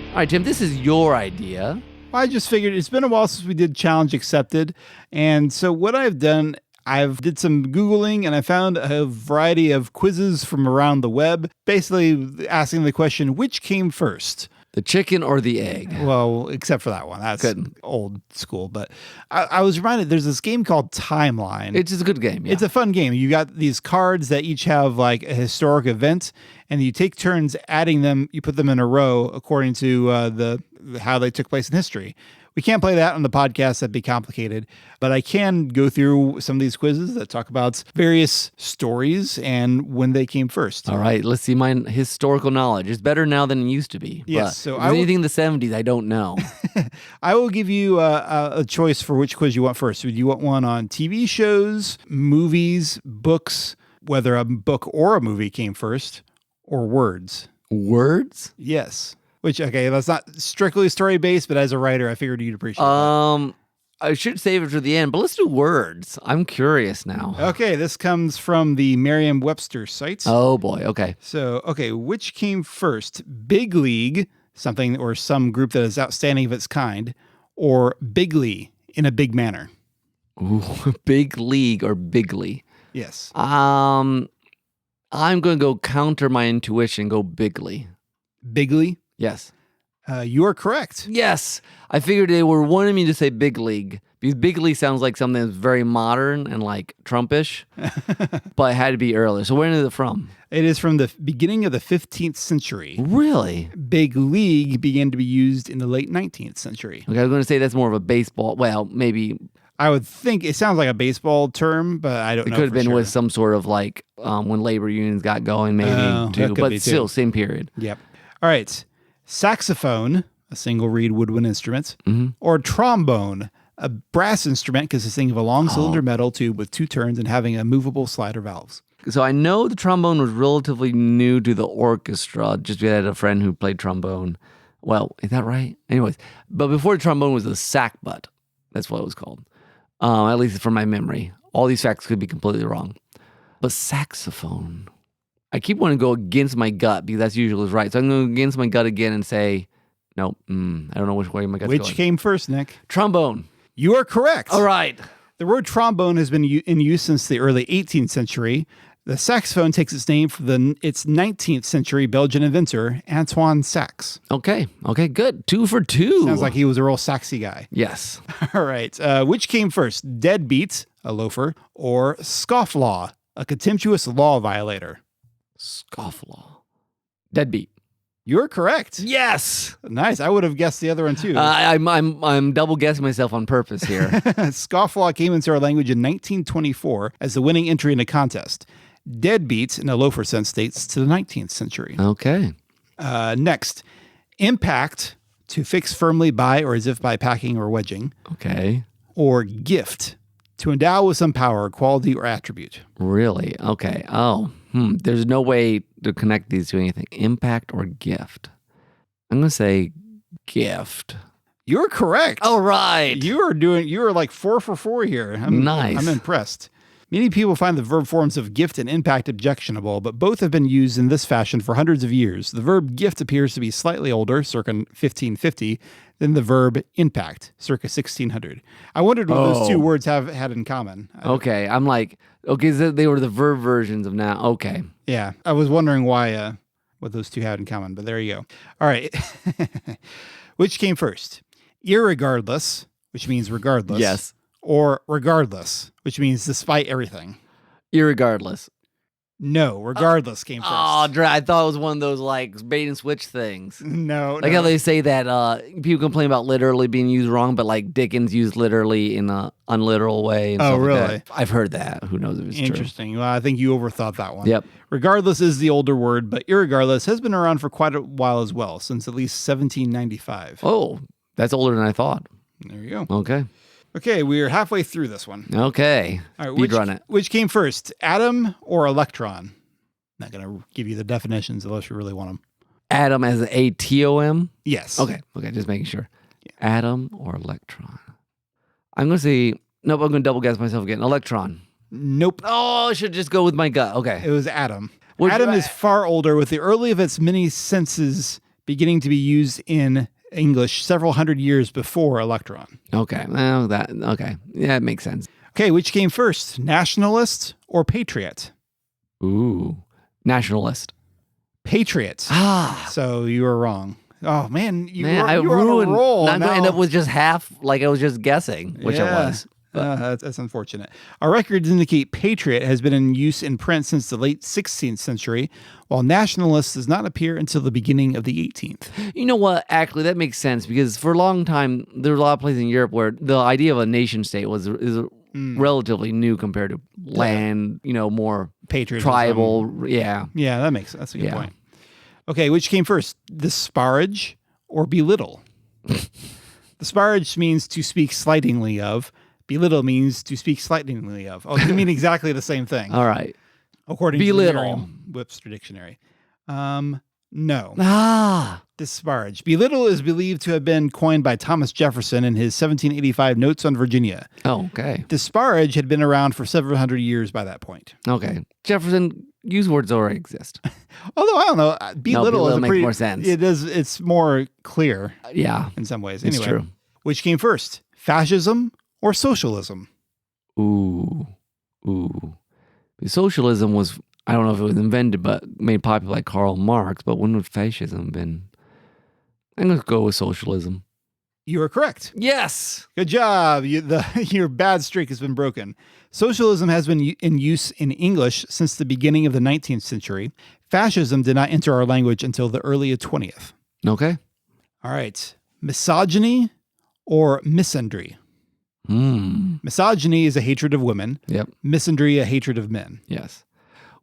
All right, Tim, this is your idea. I just figured it's been a while since we did Challenge Accepted. And so what I've done, I've did some Googling and I found a variety of quizzes from around the web, basically asking the question, which came first? The chicken or the egg? Well, except for that one. That's old school. But I was reminded there's this game called Timeline. It's just a good game. Yeah. It's a fun game. You got these cards that each have like a historic event, and you take turns adding them. You put them in a row according to how they took place in history. We can't play that on the podcast. That'd be complicated. But I can go through some of these quizzes that talk about various stories and when they came first. All right. Let's see my historical knowledge. It's better now than it used to be. Yes. So anything in the 70s, I don't know. I will give you a choice for which quiz you want first. Do you want one on TV shows, movies, books, whether a book or a movie came first, or words? Words? Yes. Which, okay, that's not strictly story-based, but as a writer, I figured you'd appreciate that. I should save it for the end, but let's do words. I'm curious now. Okay, this comes from the Merriam-Webster site. Oh, boy. Okay. So, okay, which came first? Big league, something or some group that is outstanding of its kind, or bigly, in a big manner? Ooh, big league or bigly? Yes. I'm going to go counter my intuition, go bigly. Bigly? Yes. You are correct. Yes. I figured they were wanting me to say big league because big league sounds like something that's very modern and like Trumpish, but it had to be earlier. So where is it from? It is from the beginning of the 15th century. Really? Big league began to be used in the late 19th century. Okay, I was going to say that's more of a baseball. Well, maybe. I would think it sounds like a baseball term, but I don't know. It could have been sure. with some sort of like when labor unions got going, maybe too, but still same period. Yep. All right. Saxophone, a single reed woodwind instrument, or trombone, a brass instrument consisting of a long cylinder metal tube with two turns and having a movable slider valves. So I know the trombone was relatively new to the orchestra. Just we had a friend who played trombone. Well, is that right? Anyways, but before the trombone was the sackbut. That's what it was called. At least from my memory. All these facts could be completely wrong. But saxophone. I keep wanting to go against my gut because that's usually right. So I'm going to go against my gut again and say, nope, I don't know which way my gut's going. Which came first, Nick? Trombone. You are correct. All right. The word trombone has been in use since the early 18th century. The saxophone takes its name from its 19th century Belgian inventor, Antoine Sax. Okay, good. 2 for 2. Sounds like he was a real saxy guy. Yes. All right. Which came first, deadbeat, a loafer, or scofflaw, a contemptuous law violator? Scofflaw. Deadbeat. You're correct. Yes. Nice. I would have guessed the other one too. I'm double guessing myself on purpose here. Scofflaw came into our language in 1924 as the winning entry in a contest. Deadbeat, in a loafer sense, dates to the 19th century. Okay. Next, impact, to fix firmly by or as if by packing or wedging. Okay. Or gift, to endow with some power, quality, or attribute. Really? Okay. Oh, there's no way to connect these to anything. Impact or gift? I'm going to say gift. You're correct. All right. You are like 4 for 4 here. Nice. I'm impressed. Many people find the verb forms of gift and impact objectionable, but both have been used in this fashion for hundreds of years. The verb gift appears to be slightly older, circa 1550, than the verb impact, circa 1600. I wondered what those two words had in common. Okay, I'm like, okay, so they were the verb versions of now. Okay. Yeah, I was wondering why, what those two had in common, but there you go. All right. Which came first? Irregardless, which means regardless. Yes. Or regardless, which means despite everything. Irregardless. No, regardless came first. Oh, I thought it was one of those like bait and switch things. No, like how they say that people complain about literally being used wrong, but like Dickens used literally in an unliteral way. And stuff really? Like that. I've heard that. Who knows if it's Interesting. Well, I think you overthought that one. Yep. Regardless is the older word, but irregardless has been around for quite a while as well, since at least 1795. Oh, that's older than I thought. There you go. Okay. Okay, we're halfway through this one. Okay. All right, which came first, atom or electron? Not going to give you the definitions unless you really want them. Atom as A-T-O-M? Yes. Okay, just making sure. Yeah. Atom or electron? I'm going to say, nope, I'm going to double guess myself again. Electron. Nope. Oh, I should just go with my gut. Okay. It was atom. Atom is far older, with the early of its many senses beginning to be used in English several hundred years before electron. Okay. Well, okay. Yeah, it makes sense. Okay, which came first, nationalist or patriot? Ooh, nationalist. Patriot. So you were wrong. Oh, man. You were on a roll. I'm going to end up with just half, like I was just guessing, which I was. That's unfortunate. Our records indicate patriot has been in use in print since the late 16th century, while nationalist does not appear until the beginning of the 18th. You know what? Actually, that makes sense because for a long time, there were a lot of places in Europe where the idea of a nation state is relatively new compared to land, more patriotism. Tribal. Yeah. Yeah, that makes sense. That's a good point. Okay, which came first, disparage or belittle? Disparage means to speak slightingly of. Belittle means to speak slightingly of. Oh, they mean exactly the same thing. All right. According to the Merriam-Webster dictionary. No. Ah. Disparage. Belittle is believed to have been coined by Thomas Jefferson in his 1785 Notes on Virginia. Oh, okay. Disparage had been around for several hundred years by that point. Okay. Jefferson, use words that already exist. Although, I don't know. Belittle is makes more sense. It's more clear. Yeah. In some ways. It's anyway, true. Which came first? Fascism or socialism? Ooh. Socialism was, I don't know if it was invented, but made popular by Karl Marx, but when would fascism have been? I'm going to go with socialism. You are correct. Yes. Good job. Your bad streak has been broken. Socialism has been in use in English since the beginning of the 19th century. Fascism did not enter our language until the early 20th. Okay. All right. Misogyny or misandry? Misogyny is a hatred of women. Yep. Misandry, a hatred of men. Yes.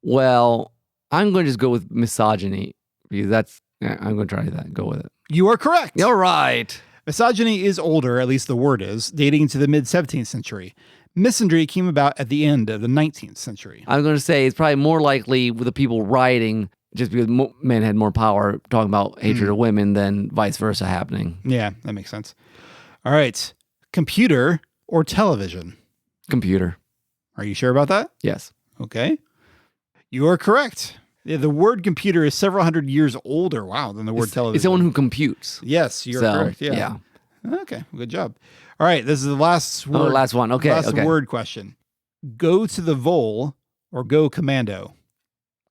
Well, I'm going to just go with misogyny because I'm going to try that. Go with it. You are correct. All right. Misogyny is older, at least the word is, dating to the mid-17th century. Misandry came about at the end of the 19th century. I'm going to say it's probably more likely with the people writing, just because men had more power, talking about hatred of women than vice versa happening. Yeah, that makes sense. All right. Computer or television? Computer. Are you sure about that? Yes. Okay. You are correct. Yeah, the word computer is several hundred years older, than the word television. It's someone who computes. Yes, you're correct. Yeah. Okay, good job. All right, this is the last word. Last one. Okay. Last word question. Go to the vole or go commando?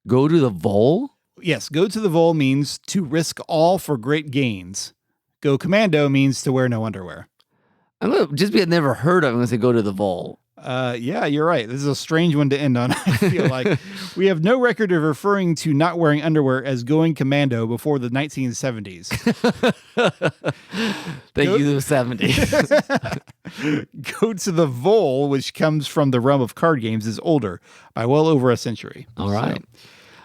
Go to the vole? Yes, go to the vole means to risk all for great gains. Go commando means to wear no underwear. I'm going to, just because I've never heard of it, I'm going to say go to the vole. Yeah, you're right. This is a strange one to end on, I feel like. We have no record of referring to not wearing underwear as going commando before the 1970s. Thank you, the 70s. Go to the vole, which comes from the realm of card games, is older by well over a century. All right.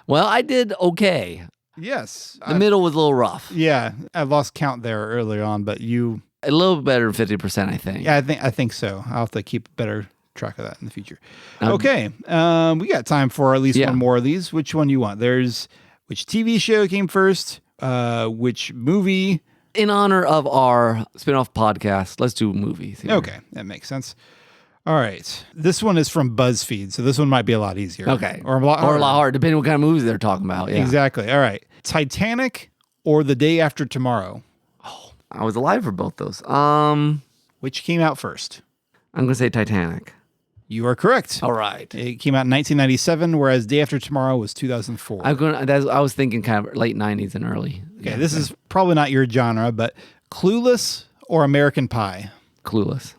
Well, I did okay. Yes. The middle was a little rough. Yeah, I lost count there earlier on, but you... A little better than 50%, I think. Yeah, I think so. I'll have to keep better track of that in the future. Okay. We got time for at least one more of these. Which one you want? There's which TV show came first? Which movie? In honor of our spin-off podcast, let's do movies here. Okay, that makes sense. All right. This one is from BuzzFeed, so this one might be a lot easier. Okay. Or a lot harder, depending on what kind of movies they're talking about. Yeah. Exactly. All right. Titanic or The Day After Tomorrow? Oh, I was alive for both those. Which came out first? I'm going to say Titanic. You are correct. All right. It came out in 1997, whereas Day After Tomorrow was 2004. I was thinking kind of late 90s and early. Okay, this is probably not your genre, but Clueless or American Pie? Clueless.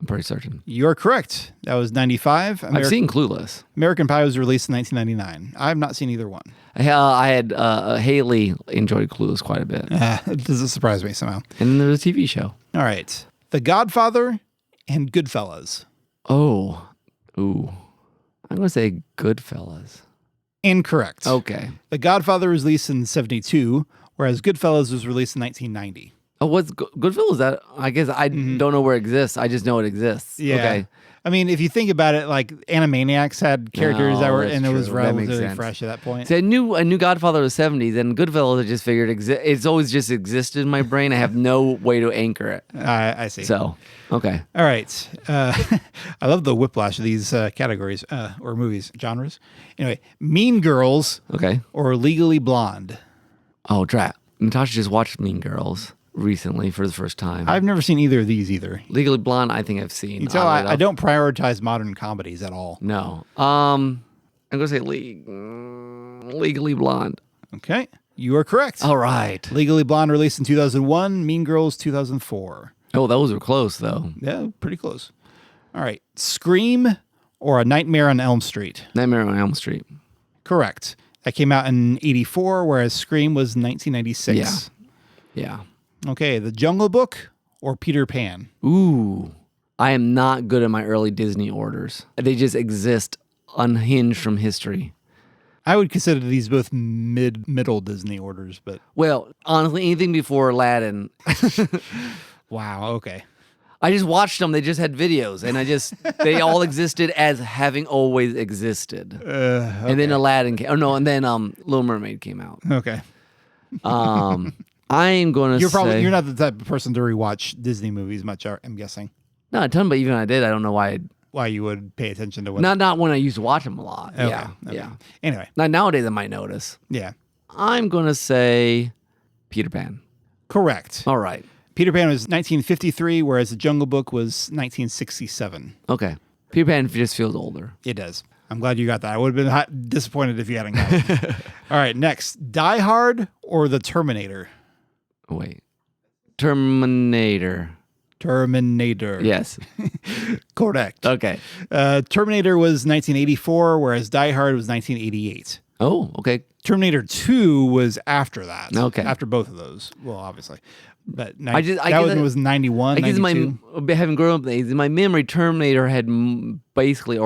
I'm pretty certain. You're correct. That was 95. I've seen Clueless. American Pie was released in 1999. I have not seen either one. I had Haley enjoyed Clueless quite a bit. It doesn't surprise me somehow. And then there was a TV show. All right. The Godfather and Goodfellas. Oh. Ooh. I'm going to say Goodfellas. Incorrect. Okay. The Godfather was released in 72, whereas Goodfellas was released in 1990. Oh, what's Goodfellas? That I guess I don't know where it exists. I just know it exists. Yeah. Okay. I mean, if you think about it, like Animaniacs had characters that were, and it was relatively fresh at that point. See, I knew Godfather was 70s, and Goodfellas I just figured it's always just existed in my brain. I have no way to anchor it. I see. So, okay. All right. I love the whiplash of these categories or movies, genres. Anyway, Mean Girls. Okay. Or Legally Blonde. Oh, drat. Natasha just watched Mean Girls recently for the first time. I've never seen either of these either. Legally Blonde, I think I've seen. You tell I don't prioritize modern comedies at all. No. I'm going to say Legally Blonde. Okay. You are correct. All right. Legally Blonde released in 2001, Mean Girls 2004. Oh, those were close though. Yeah, pretty close. All right. Scream or A Nightmare on Elm Street? Nightmare on Elm Street. Correct. That came out in 84, whereas Scream was 1996. Yeah. Okay, The Jungle Book or Peter Pan? Ooh. I am not good at my early Disney orders. They just exist unhinged from history. I would consider these both middle Disney orders, but... Well, honestly, anything before Aladdin. Wow, okay. I just watched them. They just had videos, and they all existed as having always existed. Okay. And then Aladdin came. Oh, no, and then Little Mermaid came out. Okay. I'm going to say... You're not the type of person to rewatch Disney movies much, I'm guessing. No, a ton, but even if I did, I don't know why you would pay attention to what... Not when I used to watch them a lot. Okay, Yeah, okay. yeah. Anyway. Now, nowadays, I might notice. Yeah. I'm going to say Peter Pan. Correct. All right. Peter Pan was 1953, whereas The Jungle Book was 1967. Okay. Peter Pan just feels older. It does. I'm glad you got that. I would have been disappointed if you hadn't got it. All right, next. Die Hard or The Terminator? Wait. Terminator. Yes. Correct. Okay. Terminator was 1984, whereas Die Hard was 1988. Oh, okay. Terminator 2 was after that. Okay. After both of those. Well, obviously. But that one was 91, 92. Having grown up in my memory, Terminator had basically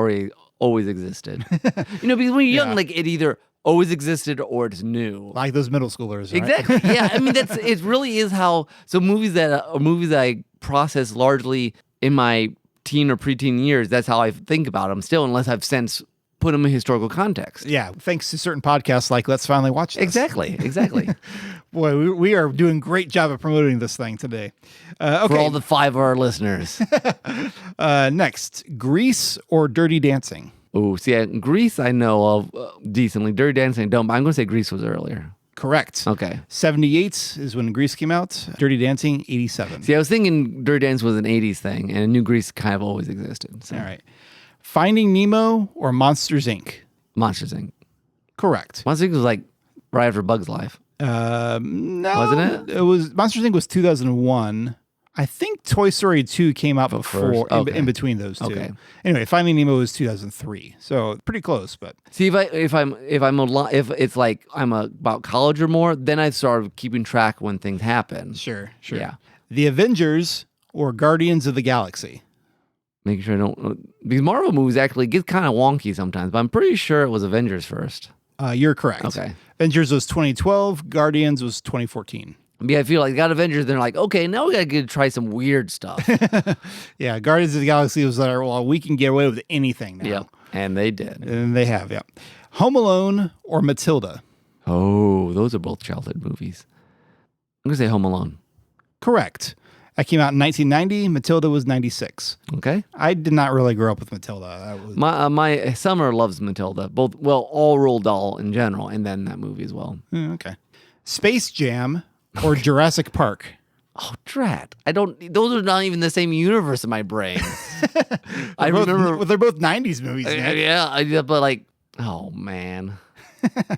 always existed. Because when you're young, like it either always existed or it's new. Like those middle schoolers, right? Exactly. Yeah. I mean, it really is how. So movies that I process largely in my teen or preteen years, that's how I think about them still, unless I've since put them in historical context. Yeah. Thanks to certain podcasts like Let's Finally Watch This. Exactly. Boy, we are doing a great job of promoting this thing today. Okay. For all the 5 of our listeners. Next, Grease or Dirty Dancing? Oh, see, Grease I know of decently. Dirty Dancing I don't, but I'm going to say Grease was earlier. Correct. Okay. 78 is when Grease came out. Dirty Dancing, 87. See, I was thinking Dirty Dancing was an 80s thing, and I knew Grease kind of always existed. So. All right. Finding Nemo or Monsters, Inc.? Monsters, Inc. Correct. Monsters, Inc. was like right after Bug's Life. No. Wasn't it? It was Monsters, Inc. was 2001. I think Toy Story 2 came out before, in between those two. Okay. Anyway, Finding Nemo was 2003, so pretty close. But see, if it's like I'm about college or more, then I start keeping track when things happen. Sure. Yeah. The Avengers or Guardians of the Galaxy? Making sure I don't, because Marvel movies actually get kind of wonky sometimes, but I'm pretty sure it was Avengers first. You're correct. Okay. Avengers was 2012. Guardians was 2014. Yeah, I feel like got Avengers. They're like, okay, now we got to try some weird stuff. Yeah, Guardians of the Galaxy was like, well, we can get away with anything now. Yep, and they did. And they have, yeah. Home Alone or Matilda? Oh, those are both childhood movies. I'm going to say Home Alone. Correct. That came out in 1990. Matilda was 96. Okay. I did not really grow up with Matilda. That was... My summer loves Matilda, all Roald Dahl in general, and then that movie as well. Okay. Space Jam or Jurassic Park? Oh, drat. Those are not even the same universe in my brain. I remember. Well, they're both 90s movies, Nick. Yeah, but like, oh, man.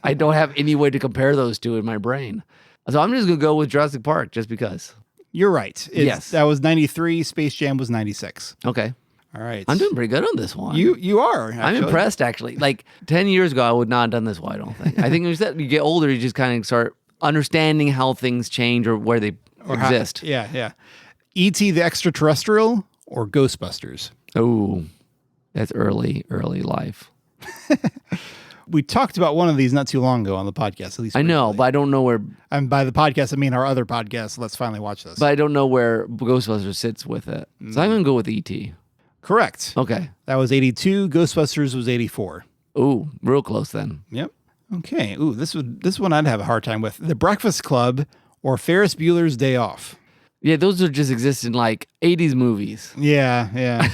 I don't have any way to compare those two in my brain. So I'm just going to go with Jurassic Park just because. You're right. Yes. That was 93. Space Jam was 96. Okay. All right. I'm doing pretty good on this one. You are. Actually. I'm impressed, actually. Like 10 years ago, I would not have done this well, I don't think. I think you get older, you just kind of start understanding how things change or where they exist. Yeah. E.T. the Extraterrestrial or Ghostbusters? Oh, that's early life. We talked about one of these not too long ago on the podcast. At least I know, but I don't know where. And by the podcast, I mean our other podcast. Let's finally watch this. But I don't know where Ghostbusters sits with it. So I'm going to go with E.T. Correct. Okay. That was 82. Ghostbusters was 84. Ooh, real close then. Yep. Okay. Ooh, this one I'd have a hard time with. The Breakfast Club or Ferris Bueller's Day Off? Yeah, those are just exist in like 80s movies. Yeah.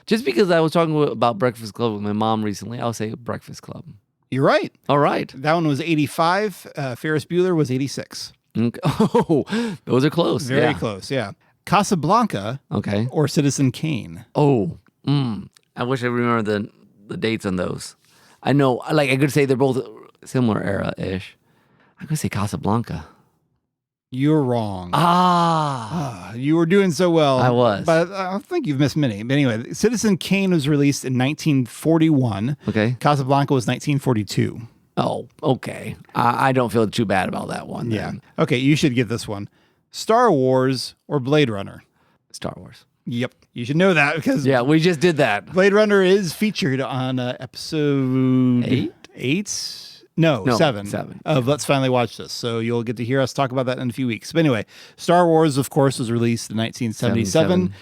Just because I was talking about Breakfast Club with my mom recently, I'll say Breakfast Club. You're right. All right. That one was 85. Ferris Bueller was 86. Okay. Oh, those are close. Very close, yeah. Casablanca or Citizen Kane? Oh, I wish I remember the dates on those. I know, like I could say they're both similar era-ish. I'm going to say Casablanca. You're wrong. You were doing so well. I was. But I think you've missed many. But anyway, Citizen Kane was released in 1941. Okay. Casablanca was 1942. Oh, okay. I don't feel too bad about that one. Yeah. Then. Okay, you should get this one. Star Wars or Blade Runner? Star Wars. Yep. You should know that because... Yeah, we just did that. Blade Runner is featured on episode... 8? No, 7 of Let's Finally Watch This. So you'll get to hear us talk about that in a few weeks. But anyway, Star Wars, of course, was released in 1977.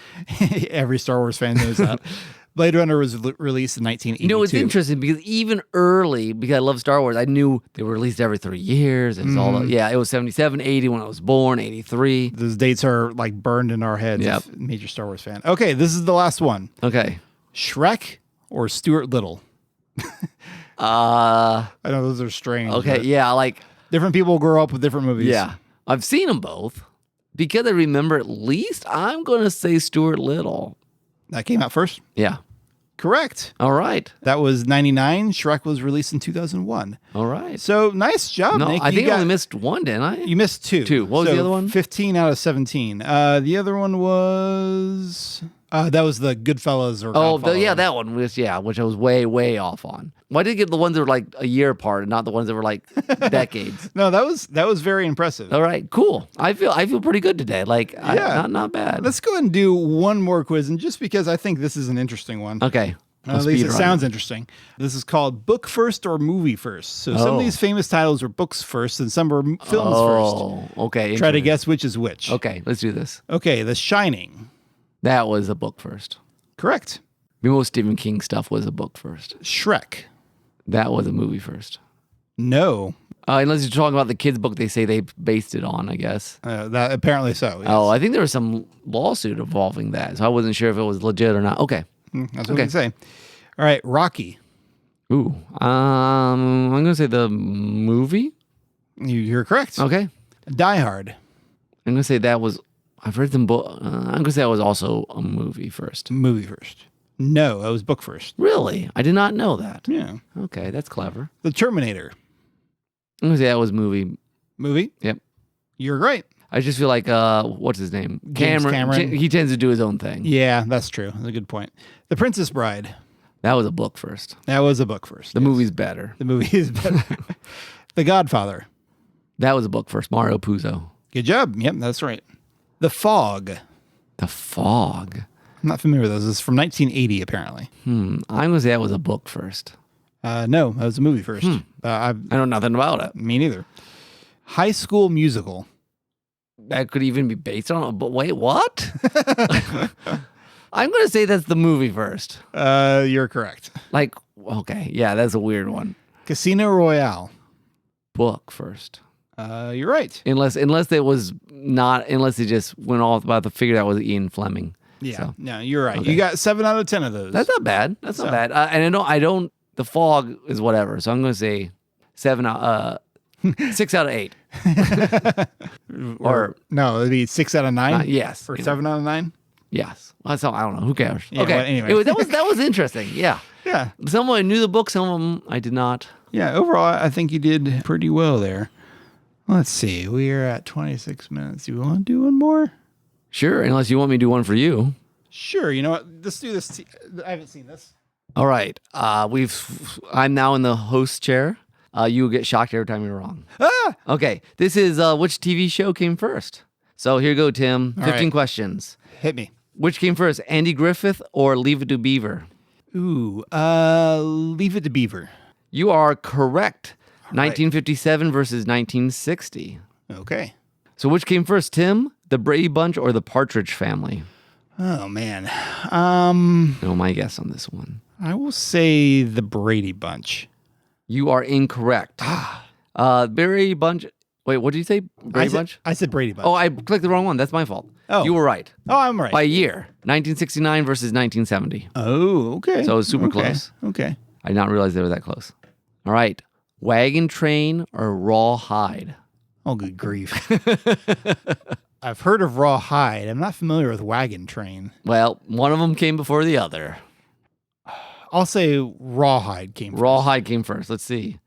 Every Star Wars fan knows that. Blade Runner was released in 1982. You know, it's interesting because even early, because I love Star Wars, I knew they were released every 3 years. It was it was 77, 80 when I was born, 83. Those dates are like burned in our heads. Yep. Major Star Wars fan. Okay, this is the last one. Okay. Shrek or Stuart Little? I know those are strange. Okay, yeah, like... Different people grow up with different movies. Yeah. I've seen them both. Because I remember at least, I'm going to say Stuart Little. That came out first? Yeah. Correct. All right. That was 99. Shrek was released in 2001. All right. So nice job, No, Nick. I think I only missed one, didn't I? You missed two. What was the other one? 15 out of 17. The other one was... that was the Goodfellas or Godfather. That one was, which I was way, way off on. Why did you get the ones that were like a year apart and not the ones that were like decades? No, that was very impressive. All right, cool. I feel pretty good today. Like, not bad. Let's go ahead and do one more quiz, and just because I think this is an interesting one. Okay. At least it sounds interesting. This is called Book First or Movie First. So some of these famous titles were books first and some were films first. Oh, okay. Try to guess which is which. Okay, let's do this. Okay, The Shining. That was a book first. Correct. Most Stephen King stuff was a book first. Shrek. That was a movie first. No. Unless you're talking about the kids' book they say they based it on, I guess. That apparently so. Yes. Oh, I think there was some lawsuit involving that, so I wasn't sure if it was legit or not. Okay. That's what I say. All right, Rocky. Ooh. I'm going to say the movie. You're correct. Okay. Die Hard. I'm going to say that was... I've read them both. I'm going to say that was also a movie first. Movie first. No, it was book first. Really? I did not know that. Yeah. Okay, that's clever. The Terminator. I'm going to say that was movie. Movie? Yep. You're right. I just feel like, what's his name? James Cameron. He tends to do his own thing. Yeah, that's true. That's a good point. The Princess Bride. That was a book first. That was a book first. The movie's better. The movie is better. The Godfather. That was a book first. Mario Puzo. Good job. Yep, that's right. The Fog. The Fog. I'm not familiar with those. It's from 1980, apparently. I'm going to say that was a book first. No, that was a movie first. I know nothing about it. Me neither. High School Musical. That could even be based on it. But wait, what? I'm going to say that's the movie first. You're correct. Like, okay. Yeah, that's a weird one. Casino Royale. Book first. You're right. Unless it was not, unless it just went off about the figure that was Ian Fleming. Yeah. So. No, you're right. Okay. You got 7 out of 10 of those. That's not bad. That's not bad. And I don't, The Fog is whatever. So I'm going to say 6 out of 8. or no, it'd be 6 out of 9. Yes. Or 7 out of 9. Yes. Well, that's all, I don't know. Who cares? Yeah, okay. well, anyway. That was interesting. Yeah. Yeah. Some of them I knew the book. Some of them I did not. Yeah. Overall, I think you did pretty well there. Let's see. We are at 26 minutes. Do you want to do one more? Sure. Unless you want me to do one for you. Sure. You know what? Let's do this. I haven't seen this. All right. I'm now in the host chair. You will get shocked every time you're wrong. Ah! Okay. This is which TV show came first? So here you go, Tim. 15 questions. Hit me. Which came first, Andy Griffith or Leave It to Beaver? Ooh, Leave It to Beaver. You are correct. 1957 versus 1960. Okay. So which came first, Tim? The Brady Bunch or the Partridge Family? Oh, man. No, my guess on this one. I will say the Brady Bunch. You are incorrect. Brady Bunch. Wait, what did you say? Brady Bunch? I said Brady Bunch. Oh, I clicked the wrong one. That's my fault. Oh. You were right. Oh, I'm right. By a year. 1969 versus 1970. Oh, okay. So it was super close. Okay. I did not realize they were that close. All right. Wagon Train or Rawhide? Oh, good grief. I've heard of Rawhide. I'm not familiar with Wagon Train. Well, one of them came before the other. I'll say Rawhide came first. Rawhide came first. Let's see.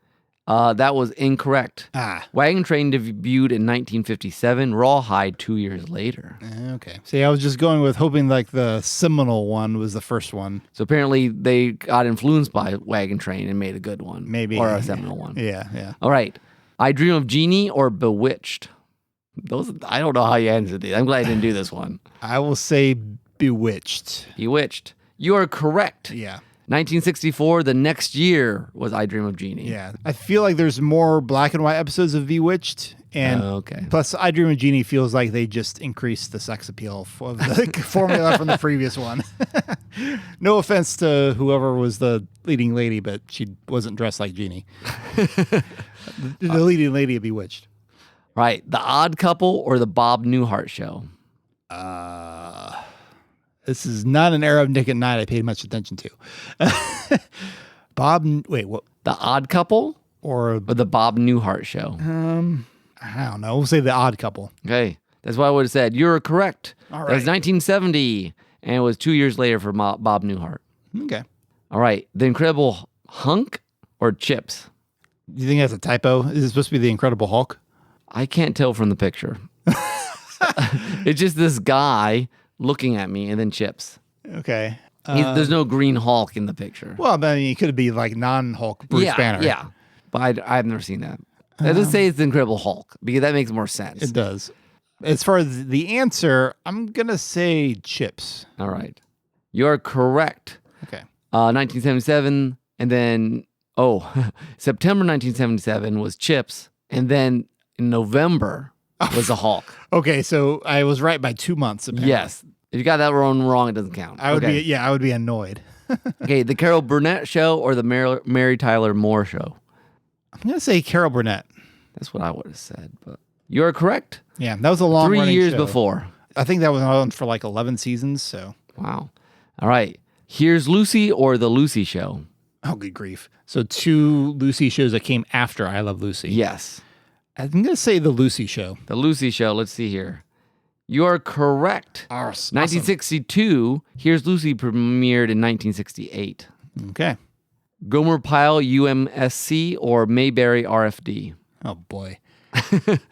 That was incorrect. Wagon Train debuted in 1957. Rawhide 2 years later. Okay. See, I was just going with hoping like the seminal one was the first one. So apparently they got influenced by Wagon Train and made a good one. Maybe. Or a seminal one. Yeah. All right. I Dream of Jeannie or Bewitched? I don't know how you answered these. I'm glad I didn't do this one. I will say Bewitched. Bewitched. You are correct. Yeah. 1964, the next year was I Dream of Jeannie. Yeah. I feel like there's more black and white episodes of Bewitched, And Okay. plus, I Dream of Jeannie feels like they just increased the sex appeal of the formula from the previous one. No offense to whoever was the leading lady, but she wasn't dressed like Jeannie. The leading lady of Bewitched. Right. The Odd Couple or the Bob Newhart Show? This is not an era of Nick at Night I paid much attention to. Wait, what? The Odd Couple Or the Bob Newhart Show? I don't know. We'll say The Odd Couple. Okay. That's what I would have said. You're correct. All That was right. 1970, and it was 2 years later for Bob Newhart. Okay. All right. The Incredible Hunk or Chips? Do you think that's a typo? Is it supposed to be The Incredible Hulk? I can't tell from the picture. It's just this guy looking at me and then Chips. Okay. There's no green Hulk in the picture. Well, I mean, it could be like non-Hulk Bruce Banner. Yeah. But I've never seen that. Let's say it's the Incredible Hulk because that makes more sense. It does. As far as the answer, I'm going to say Chips. All right. You're correct. Okay. 1977, and then, September 1977 was Chips, and then in November was the Hulk. Okay, so I was right by 2 months. Apparently. Yes. If you got that wrong, it doesn't count. I would be annoyed. Okay, the Carol Burnett Show or the Mary Tyler Moore Show? I'm going to say Carol Burnett. That's what I would have said, but you're correct. Yeah, that was a long 3 years show. before. I think that was on for like 11 seasons, so. Wow. All right. Here's Lucy or the Lucy Show? Oh, good grief. So 2 Lucy shows that came after I Love Lucy. Yes. I'm going to say the Lucy Show. The Lucy Show. Let's see here. You're correct. Awesome. 1962, Here's Lucy premiered in 1968. Okay. Gomer Pyle UMSC or Mayberry RFD? Oh, boy.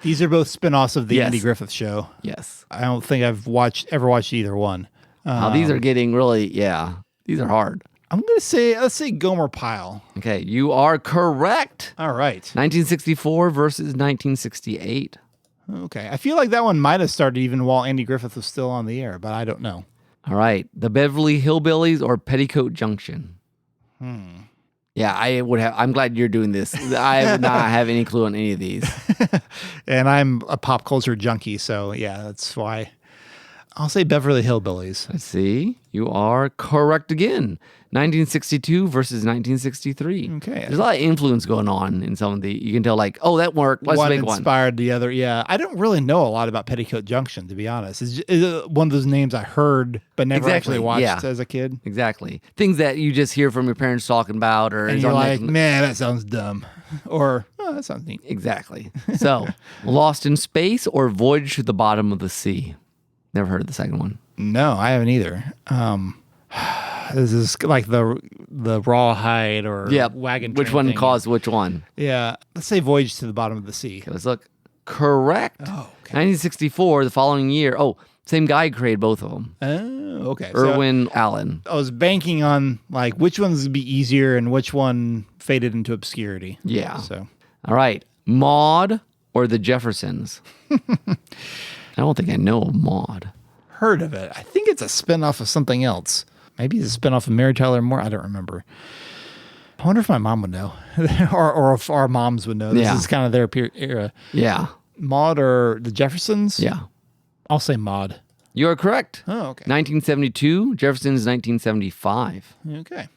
These are both spinoffs of the Yes. Andy Griffith Show. Yes. I don't think I've ever watched either one. These are getting really, these are hard. I'm going to say, let's say Gomer Pyle. Okay, you are correct. All right. 1964 versus 1968. Okay. I feel like that one might have started even while Andy Griffith was still on the air, but I don't know. All right, the Beverly Hillbillies or Petticoat Junction? Yeah, I'm glad you're doing this. I would not have any clue on any of these. And I'm a pop culture junkie, so yeah, that's why. I'll say Beverly Hillbillies. Let's see. You are correct again. 1962 versus 1963. Okay. There's a lot of influence going on in some of the, you can tell like, oh, that worked. Let's One make one. inspired the other. Yeah. I don't really know a lot about Petticoat Junction, to be honest. It's one of those names I heard, but never actually watched as a kid. Exactly. Things that you just hear from your parents talking about or And it's you're on like, Netflix. man, that sounds dumb. Or, oh, that sounds neat. Exactly. So, Lost in Space or Voyage to the Bottom of the Sea? Never heard of the second one. No, I haven't either. This is like the rawhide or wagon. Which train one thing. caused which one? Yeah, let's say Voyage to the Bottom of the Sea. Okay, let's look. Correct. Oh, okay. 1964, the following year. Oh, same guy created both of them. Oh, okay. Irwin Allen. I was banking on like which ones would be easier and which one faded into obscurity. Yeah. So, All right. Maude or the Jeffersons? I don't think I know of Maude. heard of it. I think it's a spinoff of something else. Maybe it's a spinoff of Mary Tyler Moore. I don't remember. I wonder if my mom would know, or if our moms would know. This is kind of their era. Yeah. Maude or the Jeffersons? Yeah. I'll say Maude. You are correct. Oh, okay. 1972. Jefferson's 1975. Okay.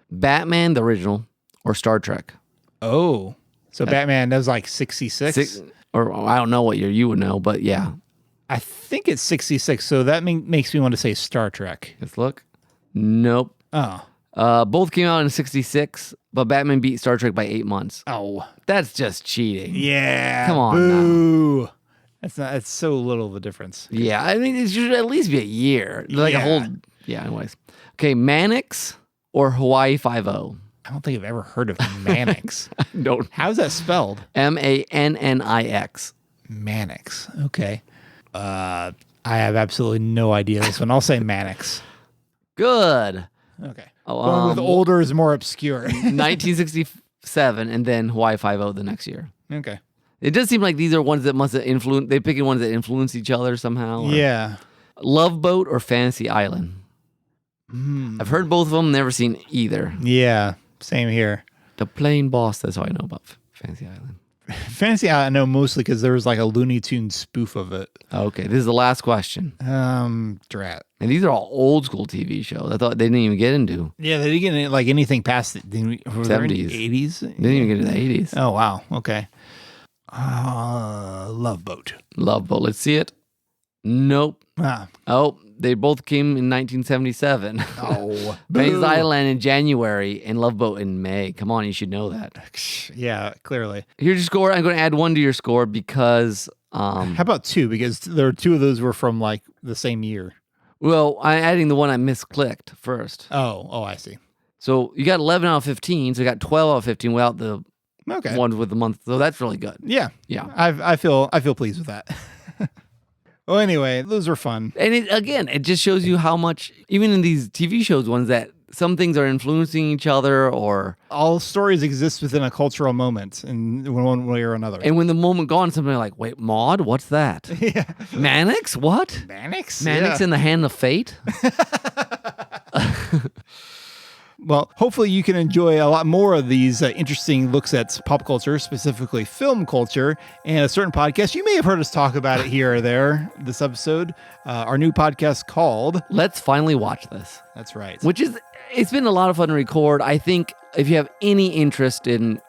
Batman, the original, or Star Trek? Oh. So Batman, that was like 66? Or I don't know what year you would know, but yeah. I think it's 66, so that makes me want to say Star Trek. Let's look. Nope. Oh. Both came out in 66, but Batman beat Star Trek by 8 months. Oh. That's just cheating. Yeah. Come on Boo. Now. It's so little of a difference. Yeah, I mean, it should at least be a year. Like a whole, anyways. Okay, Mannix or Hawaii Five-0? I don't think I've ever heard of Mannix. Don't. How's that spelled? Mannix. Mannix. Okay. I have absolutely no idea this one. I'll say Mannix. Good. Okay. Oh, One with older is more obscure. 1967, and then Hawaii Five-0 the next year. Okay. It does seem like these are ones that must have influenced. They're picking ones that influence each other somehow. Yeah. Love Boat or Fantasy Island? I've heard both of them, never seen either. Yeah. Same here. The Plain Boss, that's all I know about Fantasy Island. Fantasy, I know mostly because there was like a Looney Tunes spoof of it. Okay, this is the last question. Drat. And these are all old school TV shows. I thought they didn't even get into. Yeah, they didn't get like anything past it. 70s. 80s? They didn't even get into the 80s. Oh, wow. Okay. Love Boat. Love Boat. Let's see it. Nope. Oh, they both came in 1977. Oh. Fantasy Island in January and Love Boat in May. Come on, you should know that. Yeah, clearly. Here's your score. I'm going to add 1 to your score because... How about 2? Because there are 2 of those were from like the same year. Well, I'm adding the one I misclicked first. Oh, I see. So you got 11 out of 15. So you got 12 out of 15 without the ones with the month. So that's really good. Yeah. Yeah. I feel pleased with that. Well, anyway, those were fun. And it just shows you how much, even in these TV shows, ones that some things are influencing each other or... All stories exist within a cultural moment in one way or another. And when the moment gone, somebody like, wait, Maud? What's that? Yeah. Mannix? What? Mannix? Mannix in the Hand of Fate? Well, hopefully you can enjoy a lot more of these interesting looks at pop culture, specifically film culture, and a certain podcast. You may have heard us talk about it here or there this episode. Our new podcast called... Let's Finally Watch This. That's right. It's been a lot of fun to record. I think if you have any interest in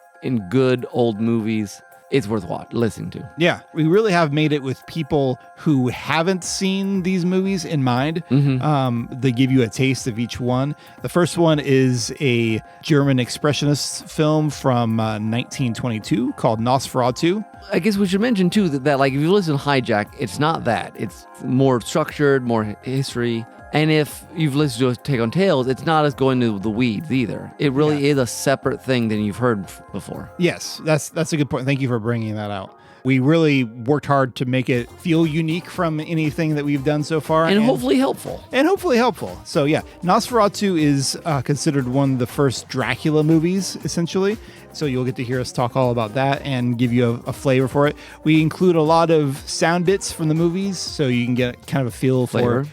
good old movies, it's worth listening to. Yeah, we really have made it with people who haven't seen these movies in mind. Mm-hmm. They give you a taste of each one. The first one is a German expressionist film from 1922 called Nosferatu. I guess we should mention, too, that like if you listen to Hijack, it's not that. It's more structured, more history. And if you've listened to Take on Tales, it's not as going to the weeds either. It really is a separate thing than you've heard before. Yes, that's a good point. Thank you for bringing that out. We really worked hard to make it feel unique from anything that we've done so far. And hopefully helpful. So yeah, Nosferatu is considered one of the first Dracula movies, essentially. So you'll get to hear us talk all about that and give you a flavor for it. We include a lot of sound bits from the movies, so you can get kind of a feel for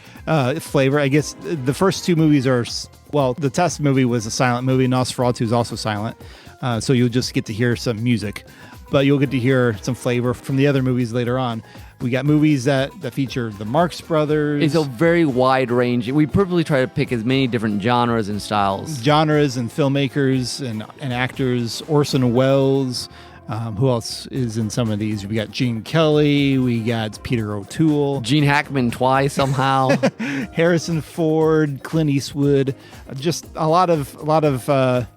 flavor. I guess the first 2 movies are... Well, the Test movie was a silent movie. Nosferatu is also silent. So you'll just get to hear some music. But you'll get to hear some flavor from the other movies later on. We got movies that feature the Marx Brothers. It's a very wide range. We purposely try to pick as many different genres and styles. Genres and filmmakers and actors. Orson Welles. Who else is in some of these? We got Gene Kelly. We got Peter O'Toole. Gene Hackman twice somehow. Harrison Ford, Clint Eastwood. Just a lot of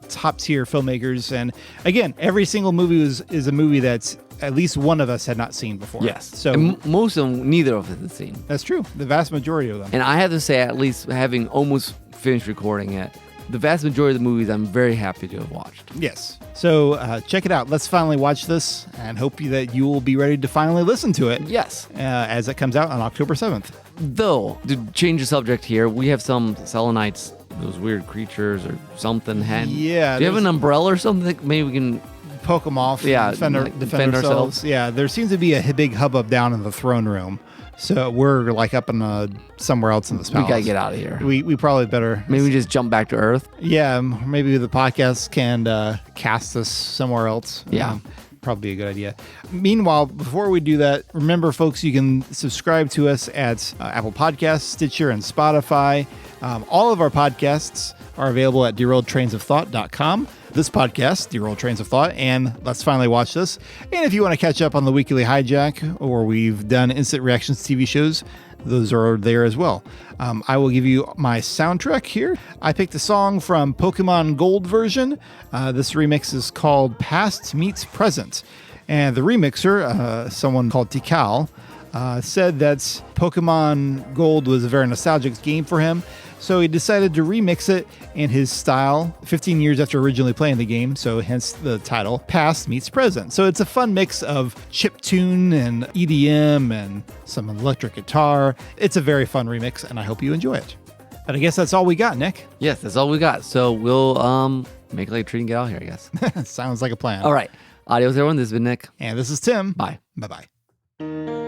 top tier filmmakers. And again, every single movie is a movie that's at least one of us had not seen before. Yes. So most of them, neither of us had seen. That's true. The vast majority of them. And I have to say, at least having almost finished recording it, the vast majority of the movies I'm very happy to have watched. Yes. So check it out. Let's finally watch this and hope that you will be ready to finally listen to it. Yes. As it comes out on October 7th. Though, to change the subject here, we have some Selenites, those weird creatures or something. Yeah. Do you have an umbrella or something that maybe we can... Poke them off. Yeah. Defend ourselves. Yeah. There seems to be a big hubbub down in the throne room. So we're like up in somewhere else in this palace. We gotta get out of here. We probably better. Maybe we just jump back to Earth. Yeah, maybe the podcast can cast us somewhere else. Yeah. Probably a good idea. Meanwhile, before we do that, remember, folks, you can subscribe to us at Apple Podcasts, Stitcher, and Spotify. All of our podcasts are available at derailedtrainsofthought.com. This podcast, Derailed Trains of Thought, and Let's Finally Watch This. And if you want to catch up on the Weekly Hijack, or we've done Instant Reactions TV shows, those are there as well. I will give you my soundtrack here. I picked a song from Pokemon Gold version. This remix is called Past Meets Present. And the remixer, someone called Tikal, said that Pokemon Gold was a very nostalgic game for him. So he decided to remix it in his style 15 years after originally playing the game, so hence the title, Past Meets Present. So it's a fun mix of chiptune and EDM and some electric guitar. It's a very fun remix, and I hope you enjoy it. But I guess that's all we got, Nick. Yes, that's all we got. So we'll make like a treat and get out here, I guess. Sounds like a plan. All right. Adios, everyone. This has been Nick. And this is Tim. Bye. Bye-bye.